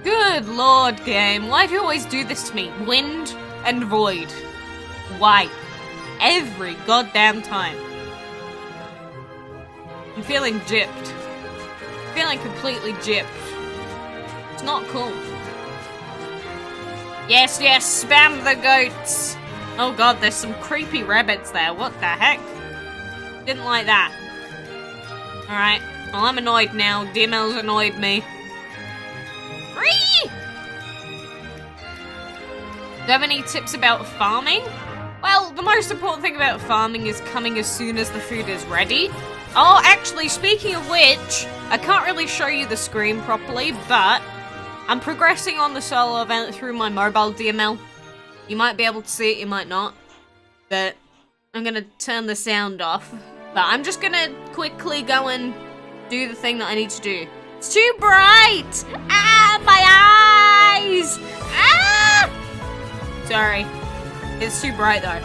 Speaker 1: Good lord, game. Why do you always do this to me? Wind and void. Why? Every goddamn time. I'm feeling gypped. Feeling completely gypped. It's not cool. Yes, yes, spam the goats. Oh god, there's some creepy rabbits there. What the heck? Didn't like that. Alright. Well, I'm annoyed now. DML's annoyed me. Whee! Do you have any tips about farming? Well, the most important thing about farming is coming as soon as the food is ready. Oh, actually, speaking of which, I can't really show you the screen properly, but I'm progressing on the solo event through my mobile DML. You might be able to see it, you might not. But I'm gonna turn the sound off. But I'm just gonna quickly go and do the thing that I need to do. It's too bright! Ah, my eyes! Ah! Sorry. It's too bright though.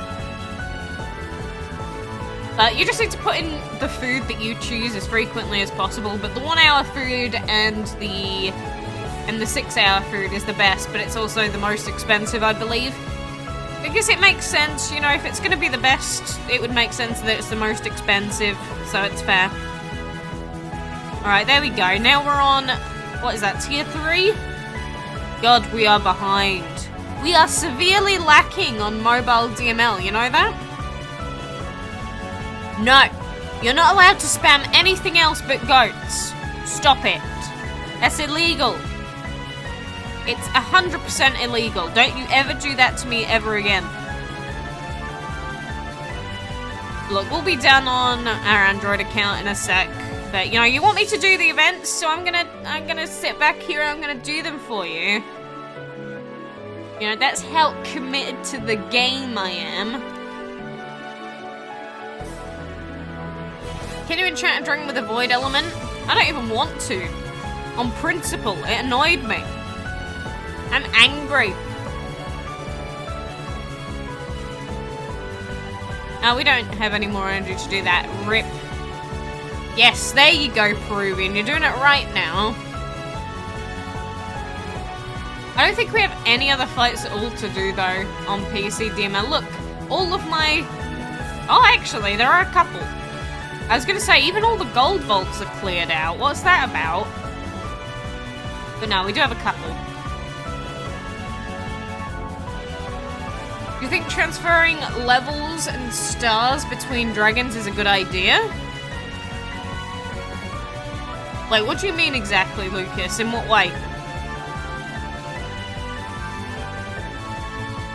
Speaker 1: But you just need to put in the food that you choose as frequently as possible. But the 1 hour food and the 6 hour food is the best, but it's also the most expensive, I believe. Because it makes sense, you know, if it's gonna be the best, it would make sense that it's the most expensive, so it's fair. Alright, there we go. Now we're on, what is that, tier 3? God, we are behind. We are severely lacking on mobile DML, you know that? No, you're not allowed to spam anything else but goats. Stop it. That's illegal. It's 100% illegal. Don't you ever do that to me ever again. Look, we'll be done on our Android account in a sec. But, you know, you want me to do the events, so I'm gonna sit back here and I'm gonna do them for you. You know, that's how committed to the game I am. Can you enchant a dragon with a void element? I don't even want to. On principle, it annoyed me. I'm angry. Oh, we don't have any more energy to do that. RIP. Yes, there you go, Peruvian. You're doing it right now. I don't think we have any other fights at all to do, though, on PC DML. Look, all of my... Oh, actually, there are a couple. I was going to say, even all the gold vaults are cleared out. What's that about? But no, we do have a couple. Do you think transferring levels and stars between dragons is a good idea? Like, what do you mean exactly, Lucas? In what way?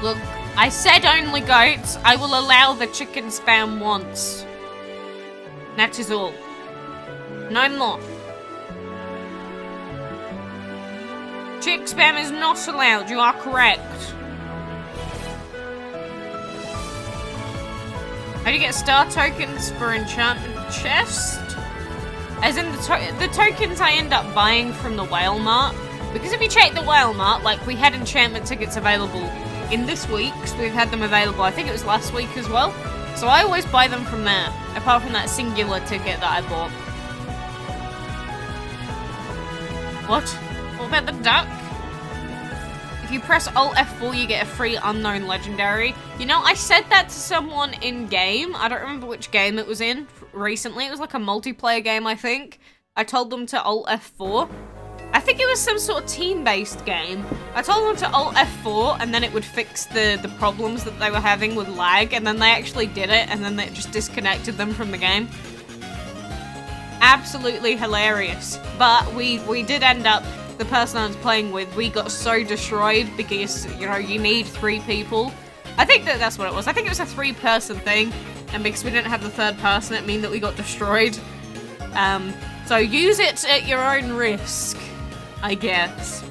Speaker 1: Look, I said only goats. I will allow the chicken spam once. That is all. No more. Chick spam is not allowed. You are correct. How do you get star tokens for enchantment chest? As in the tokens I end up buying from the Whale Mart. Because if you check the Whale Mart, like, we had enchantment tickets available in this week's. We've had them available, I think it was last week as well. So I always buy them from there, apart from that singular ticket that I bought. What? What about the duck? If you press Alt F4, you get a free unknown legendary. You know, I said that to someone in-game. I don't remember which game it was in recently. It was like a multiplayer game, I think. I told them to Alt F4. I think it was some sort of team-based game. I told them to Alt F4 and then it would fix the problems that they were having with lag, and then they actually did it, and then it just disconnected them from the game. absolutely hilarious. But we did end up, the person I was playing with, we got so destroyed because, you know, you need 3 people. I think that's what it was. I think it was a 3-person thing, and because we didn't have the 3rd person, it meant that we got destroyed. So use it at your own risk, I guess.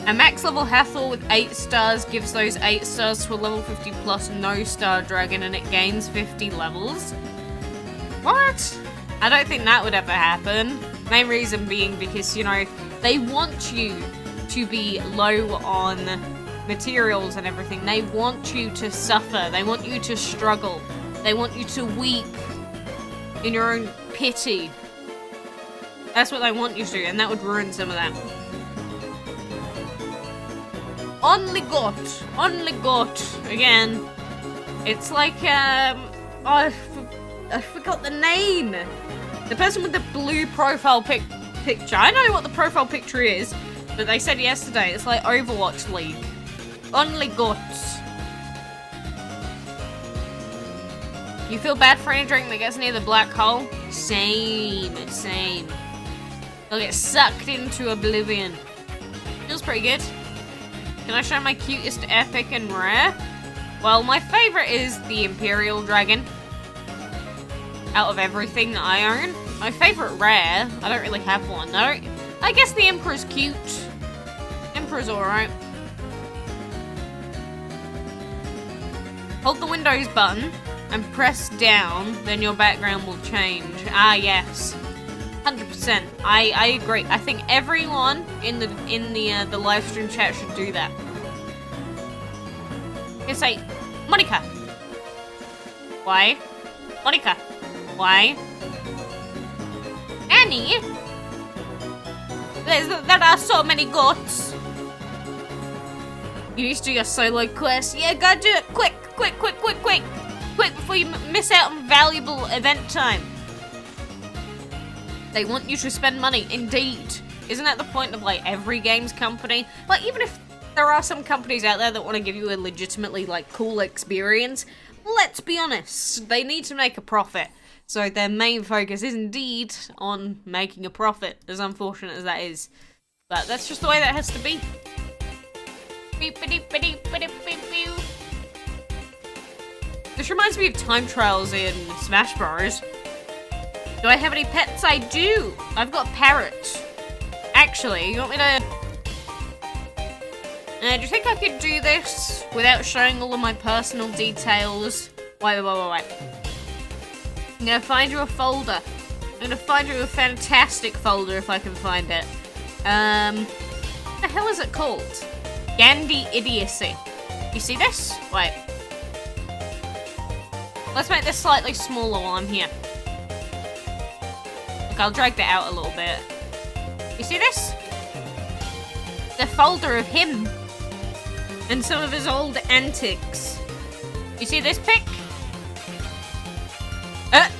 Speaker 1: A max level Hathor with 8 stars gives those 8 stars to a level 50 plus no star dragon, and it gains 50 levels. What? I don't think that would ever happen. Main reason being because, you know, they want you to be low on materials and everything. They want you to suffer. They want you to struggle. They want you to weep in your own pity. That's what they want you to do, and that would ruin some of that. Only got, again. It's like, I forgot the name. The person with the blue profile picture. I know what the profile picture is, but they said yesterday it's like Overwatch League. Only got. You feel bad for any drink that gets near the black hole? Same. They'll get sucked into oblivion. Feels pretty good. Can I show my cutest epic and rare? Well, my favorite is the Imperial Dragon. Out of everything that I own. My favorite rare, I don't really have one though. I guess the Emperor's cute. Emperor's alright. Hold the Windows button and press down, then your background will change. Ah, yes. 100%. I agree. I think everyone in the live stream chat should do that. You say, Monica. Why? Monica. Why? Annie. There are so many goats. You need to do your solo quest. Yeah, gotta do it. Quick before you miss out on valuable event time. They want you to spend money, indeed. Isn't that the point of, like, every games company? Like, even if there are some companies out there that want to give you a legitimately, like, cool experience, let's be honest, they need to make a profit. So their main focus is indeed on making a profit, as unfortunate as that is. But that's just the way that has to be. This reminds me of time trials in Smash Bros. Do I have any pets? I do! I've got a parrot. Actually, you want me to... do you think I could do this without showing all of my personal details? Wait. I'm gonna find you a folder. I'm gonna find you a fantastic folder if I can find it. What the hell is it called? Gandhi Idiocy. You see this? Wait. Let's make this slightly smaller while I'm here. Look, I'll drag that out a little bit. You see this? The folder of him. And some of his old antics. You see this pic?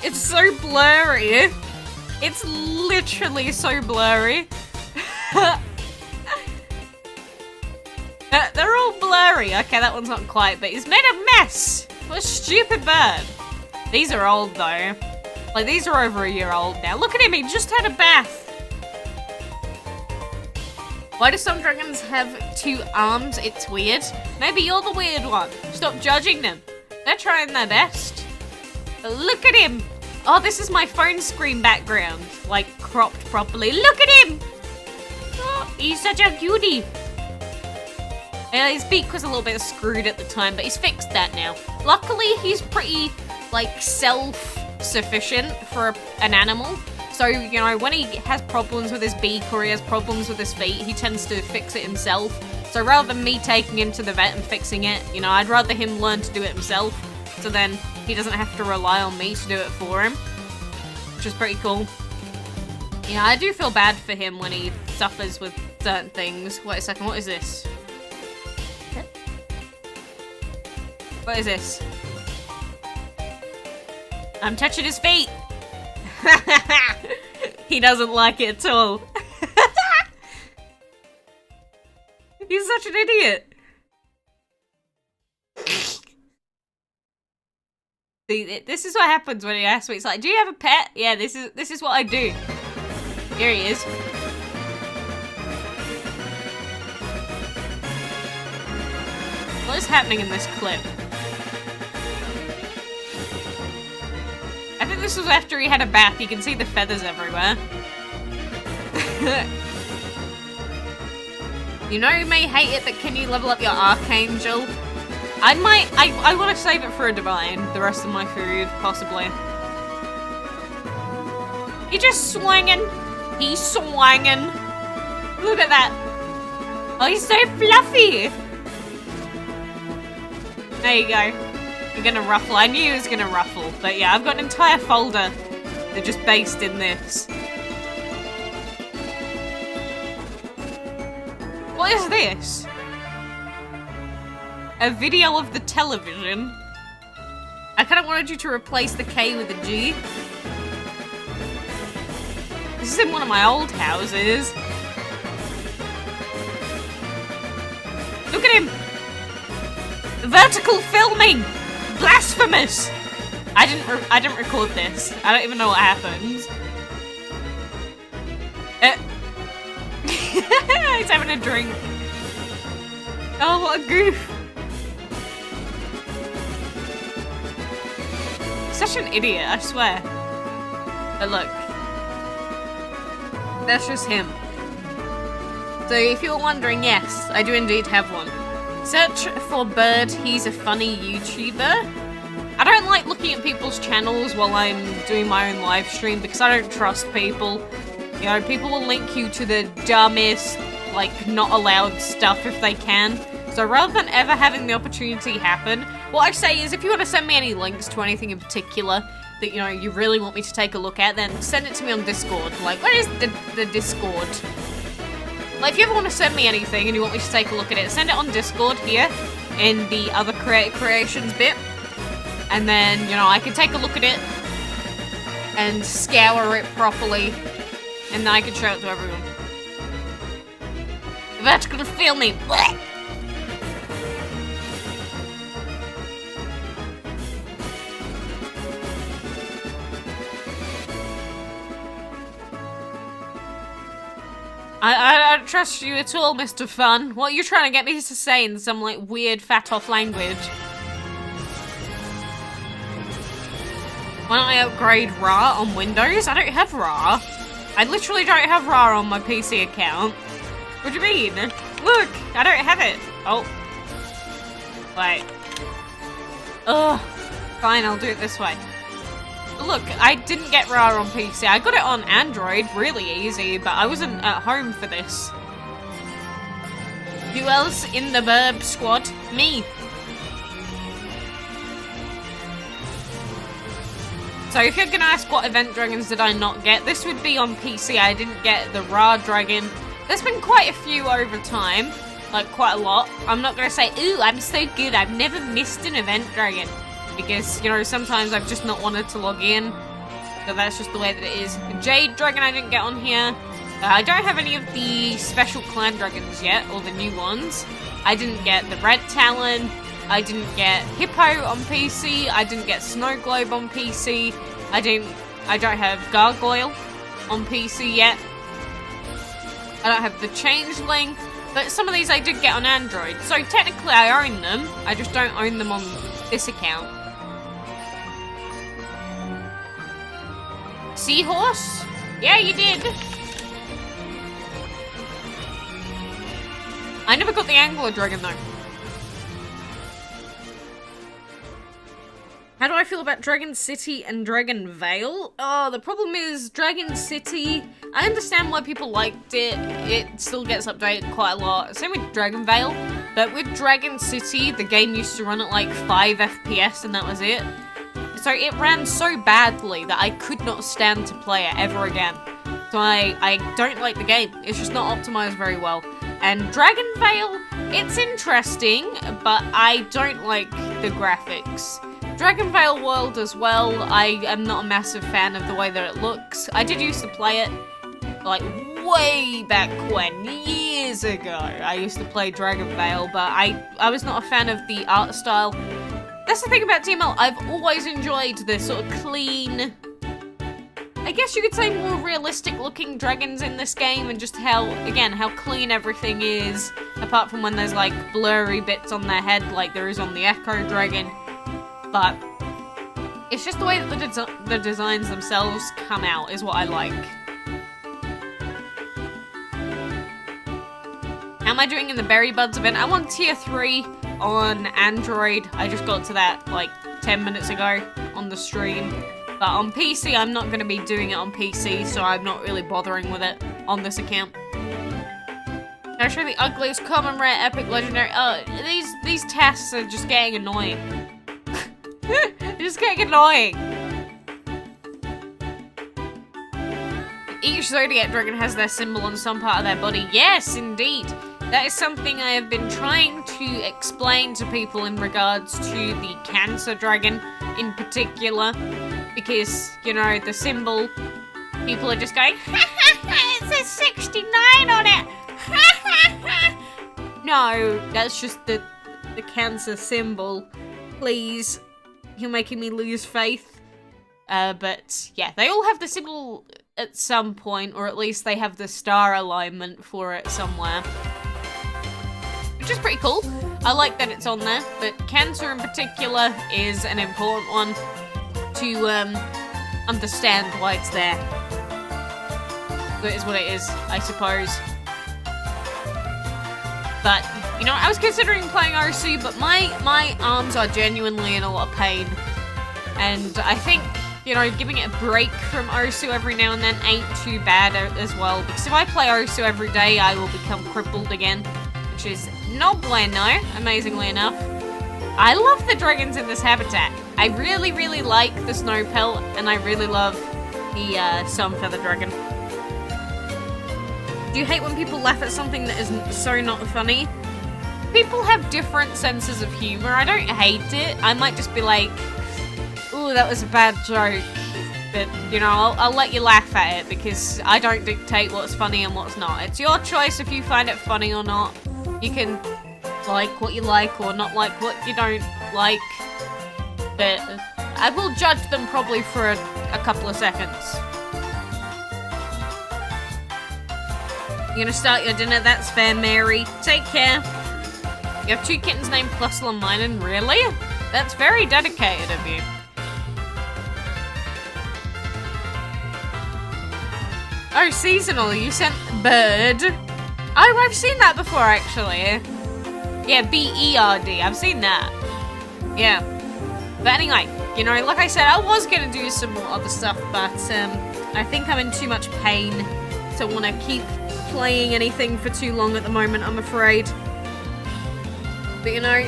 Speaker 1: It's so blurry. It's literally so blurry. They're all blurry. Okay, that one's not quite, but he's made a mess. What a stupid bird. These are old though. Like, these are over a year old now. Look at him, he just had a bath. Why do some dragons have 2 arms? It's weird. Maybe you're the weird one. Stop judging them. They're trying their best. But look at him. Oh, this is my phone screen background. Like, cropped properly. Look at him. Oh, he's such a cutie. Yeah, his beak was a little bit screwed at the time, but he's fixed that now. Luckily, he's pretty, like, self-sufficient for an animal. So, you know, when he has problems with his beak or he has problems with his feet, he tends to fix it himself. So rather than me taking him to the vet and fixing it, you know, I'd rather him learn to do it himself. So then he doesn't have to rely on me to do it for him. Which is pretty cool. Yeah, I do feel bad for him when he suffers with certain things. Wait a second, what is this? What is this? I'm touching his feet! He doesn't like it at all. He's such an idiot. This is what happens when he asks me. It's like, do you have a pet? Yeah, this is what I do. Here he is. What is happening in this clip? I think this was after he had a bath. You can see the feathers everywhere. You know you may hate it, but can you level up your Archangel? I want to save it for a Divine, the rest of my food, possibly. He's just swinging. He's swinging. Look at that. Oh, he's so fluffy. There you go. You're gonna ruffle. I knew he was gonna ruffle, but yeah, I've got an entire folder that just based in this. What is this? A video of the television? I kind of wanted you to replace the K with a G. This is in one of my old houses. Look at him! Vertical filming! Blasphemous! I didn't record this. I don't even know what happens. He's having a drink. Oh, what a goof. Such an idiot, I swear. But look. That's just him. So if you're wondering, yes, I do indeed have one. Search for Bird, he's a funny YouTuber. I don't like looking at people's channels while I'm doing my own live stream because I don't trust people. You know, people will link you to the dumbest, like, not allowed stuff if they can. So rather than ever having the opportunity happen, what I say is if you want to send me any links to anything in particular that, you know, you really want me to take a look at, then send it to me on Discord. Like, what is the Discord? Like, if you ever want to send me anything and you want me to take a look at it, send it on Discord here in the other creations bit. And then, you know, I can take a look at it and scour it properly. And then I can show it to everyone. That's gonna feel me. Blech. I don't trust you at all, Mr. Fun. What are you trying to get me to say in some, like, weird fat-off language? Why don't I upgrade RA on Windows? I don't have RA. I literally don't have RA on my PC account. What do you mean? Look, I don't have it. Oh. Wait. Ugh. Fine, I'll do it this way. Look, I didn't get RA on PC. I got it on Android, really easy, but I wasn't at home for this. Who else in the Burb squad? Me. So if you're gonna ask what event dragons did I not get, this would be on PC. I didn't get the Ra dragon. There's been quite a few over time, like quite a lot. I'm not gonna say, ooh, I'm so good, I've never missed an event dragon. Because, you know, sometimes I've just not wanted to log in. So that's just the way that it is. The Jade dragon I didn't get on here. I don't have any of the special clan dragons yet, or the new ones. I didn't get the Red Talon. I didn't get Hippo on PC. I didn't get Snow Globe on PC. I don't have Gargoyle on PC yet. I don't have the Changeling. But some of these I did get on Android. So technically I own them. I just don't own them on this account. Seahorse? Yeah, you did. I never got the Angler Dragon though. How do I feel about Dragon City and Dragon Vale? Oh, the problem is Dragon City, I understand why people liked it. It still gets updated quite a lot. Same with Dragon Vale. But with Dragon City, the game used to run at like 5 FPS and that was it. So it ran so badly that I could not stand to play it ever again. So I don't like the game. It's just not optimized very well. And Dragon Vale, it's interesting, but I don't like the graphics. Dragon Vale World as well, I am not a massive fan of the way that it looks. I did used to play it, like, way back when, years ago. I used to play Dragon Vale, but I was not a fan of the art style. That's the thing about DML. I've always enjoyed the sort of clean, I guess you could say more realistic looking dragons in this game, and just how, again, how clean everything is, apart from when there's like blurry bits on their head like there is on the Echo Dragon. But it's just the way that the designs themselves come out is what I like. How am I doing in the Berry Buds event? I'm on tier 3 on Android. I just got to that like 10 minutes ago on the stream. But on PC, I'm not going to be doing it on PC, so I'm not really bothering with it on this account. Can I show the ugliest, common, rare, epic, legendary? These tests are just getting annoying. They're just getting annoying. Each Zodiac Dragon has their symbol on some part of their body. Yes, indeed. That is something I have been trying to explain to people in regards to the Cancer Dragon in particular. Because, you know, the symbol, people are just going, ha ha ha, it says 69 on it. Ha ha ha. No, that's just the Cancer symbol. Please, you're making me lose faith. But yeah, they all have the symbol at some point, or at least they have the star alignment for it somewhere. Which is pretty cool. I like that it's on there, but Cancer in particular is an important one to understand why it's there. That is what it is, I suppose. But, you know, I was considering playing Ursu, but my arms are genuinely in a lot of pain. And I think, you know, giving it a break from Ursu every now and then ain't too bad as well. Because if I play Ursu every day, I will become crippled again. Which is no bueno, amazingly enough. I love the dragons in this habitat. I really, really like the snow pelt, and I really love the Sunfeather Dragon. Do you hate when people laugh at something that is so not funny? People have different senses of humor. I don't hate it. I might just be like, ooh, that was a bad joke. But, you know, I'll let you laugh at it, because I don't dictate what's funny and what's not. It's your choice if you find it funny or not. You can like what you like or not like what you don't like. But I will judge them probably for a couple of seconds. You're gonna start your dinner? That's fair, Mary. Take care. You have 2 kittens named Plusle and Minen? Really? That's very dedicated of you. Oh, seasonal. You sent bird. Oh, I've seen that before, actually. Yeah, B-E-R-D. I've seen that. Yeah. But anyway, you know, like I said, I was going to do some more other stuff, but I think I'm in too much pain to want to keep playing anything for too long at the moment, I'm afraid. But, you know,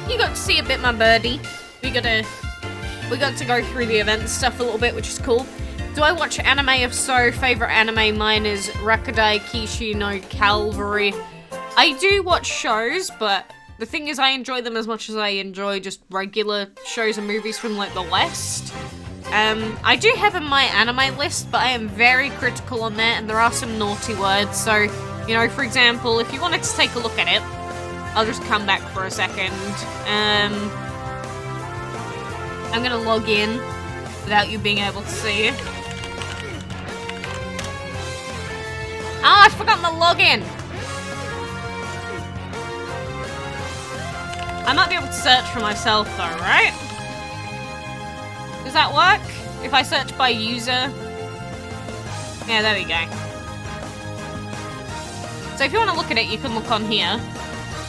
Speaker 1: you got to see a bit, my birdie. We got to go through the event stuff a little bit, which is cool. Do I watch anime? If so, favorite anime, mine is Rakudai Kishi no Calvary. I do watch shows, but the thing is I enjoy them as much as I enjoy just regular shows and movies from like the West. I do have in my anime list, but I am very critical on that, and there are some naughty words. So, you know, for example, if you wanted to take a look at it, I'll just come back for a second. I'm gonna log in without you being able to see it. Ah, I forgot my login! I might be able to search for myself though, right? Does that work? If I search by user? Yeah, there we go. So if you want to look at it, you can look on here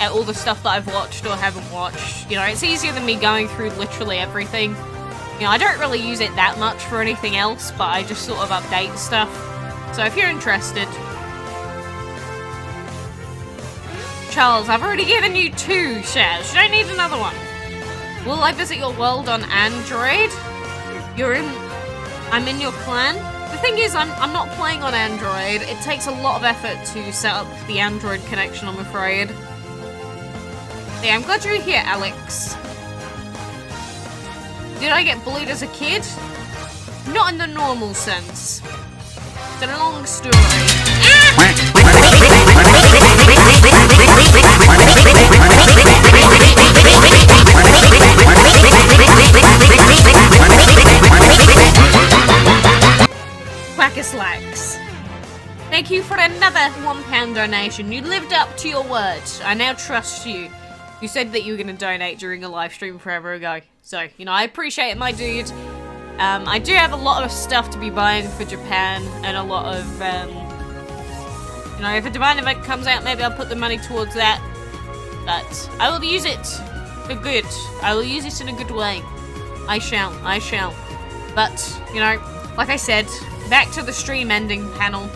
Speaker 1: at all the stuff that I've watched or haven't watched. You know, it's easier than me going through literally everything. You know, I don't really use it that much for anything else, but I just sort of update stuff. So if you're interested... Charles, I've already given you 2 shares. You don't need another one. Will I visit your world on Android? I'm in your clan? The thing is, I'm not playing on Android. It takes a lot of effort to set up the Android connection, I'm afraid. Yeah, I'm glad you're here, Alex. Did I get bullied as a kid? Not in the normal sense. It's a long story. Ah! Quackerslacks. Thank you for another £1 donation. You lived up to your word. I now trust you. You said that you were going to donate during a live stream forever ago. So, you know, I appreciate it, my dude. I do have a lot of stuff to be buying for Japan, and a lot of, you know, if a Divine event comes out, maybe I'll put the money towards that. But I will use it for good. I will use it in a good way. I shall. But, you know, like I said, back to the stream ending panel.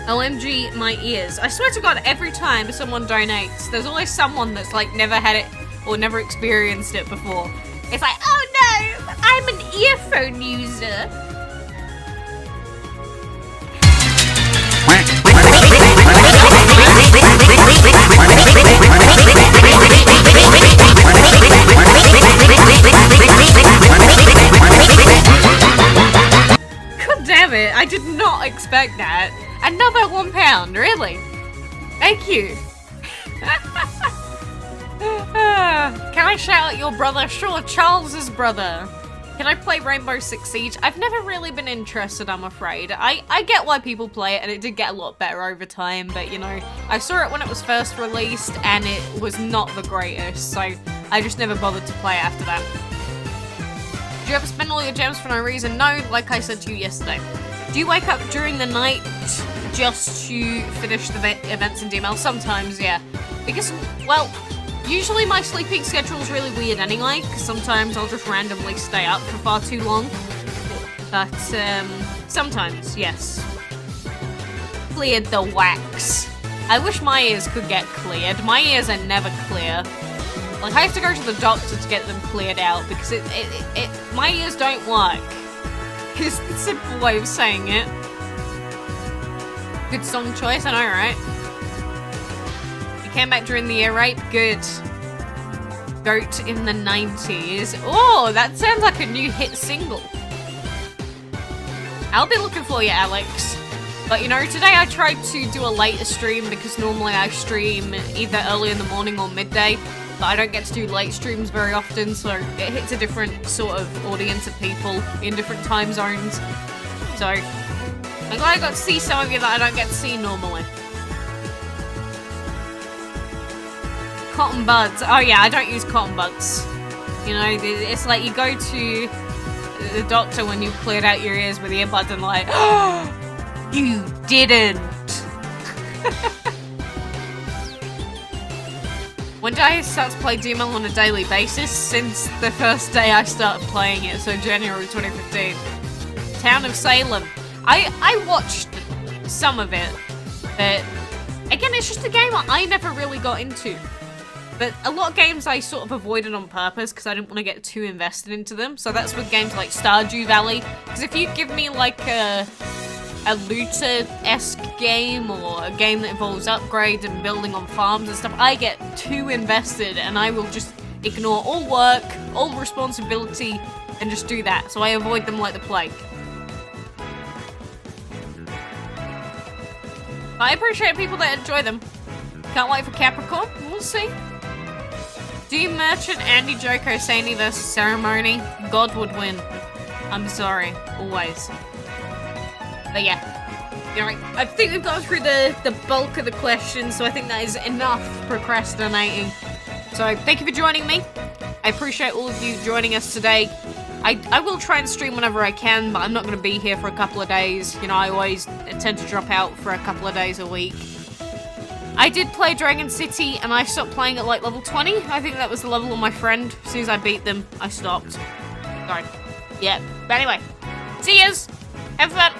Speaker 1: OMG, my ears. I swear to God, every time someone donates, there's always someone that's like never had it or never experienced it before. It's like, oh no, I'm an earphone user. God damn it, I did not expect that. Another £1, really? Thank you. Can I shout at your brother? Sure, Charles's brother. Can I play Rainbow Six Siege? I've never really been interested, I'm afraid. I get why people play it, and it did get a lot better over time, but you know, I saw it when it was first released, and it was not the greatest, so I just never bothered to play it after that. Do you ever spend all your gems for no reason? No, like I said to you yesterday. Do you wake up during the night just to finish the events in DML? Sometimes, yeah. Because, well, usually my sleeping schedule is really weird anyway, because sometimes I'll just randomly stay up for far too long. But, sometimes, yes. Cleared the wax. I wish my ears could get cleared. My ears are never clear. Like, I have to go to the doctor to get them cleared out, because my ears don't work. It's the simple way of saying it. Good song choice, I know, right? You came back during the ear rape? Good. Goat in the 90s. Oh, that sounds like a new hit single. I'll be looking for you, Alex. But you know, today I tried to do a later stream because normally I stream either early in the morning or midday. But I don't get to do late streams very often, so it hits a different sort of audience of people in different time zones. So, I'm glad I got to see some of you that I don't get to see normally. Cotton buds. Oh yeah, I don't use cotton buds. You know, it's like you go to the doctor when you've cleared out your ears with earbuds and like, oh, you didn't. When did I start to play DML on a daily basis? Since the first day I started playing it, so January 2015. Town of Salem. I watched some of it, but again, it's just a game I never really got into. But a lot of games I sort of avoided on purpose because I didn't want to get too invested into them. So that's with games like Stardew Valley. Because if you give me like a looter-esque game or a game that involves upgrades and building on farms and stuff, I get too invested and I will just ignore all work, all responsibility, and just do that. So I avoid them like the plague. But I appreciate people that enjoy them. Can't wait for Capricorn. We'll see. Do you Merchant Andy Joko Saney versus Ceremony? God would win. I'm sorry. Always. But yeah, anyway, I think we've gone through the bulk of the questions, so I think that is enough procrastinating. So thank you for joining me. I appreciate all of you joining us today. I will try and stream whenever I can, but I'm not going to be here for a couple of days. You know, I always tend to drop out for a couple of days a week. I did play Dragon City, and I stopped playing at like level 20. I think that was the level of my friend. As soon as I beat them, I stopped. Sorry. Yeah. But anyway, see yous. Have fun.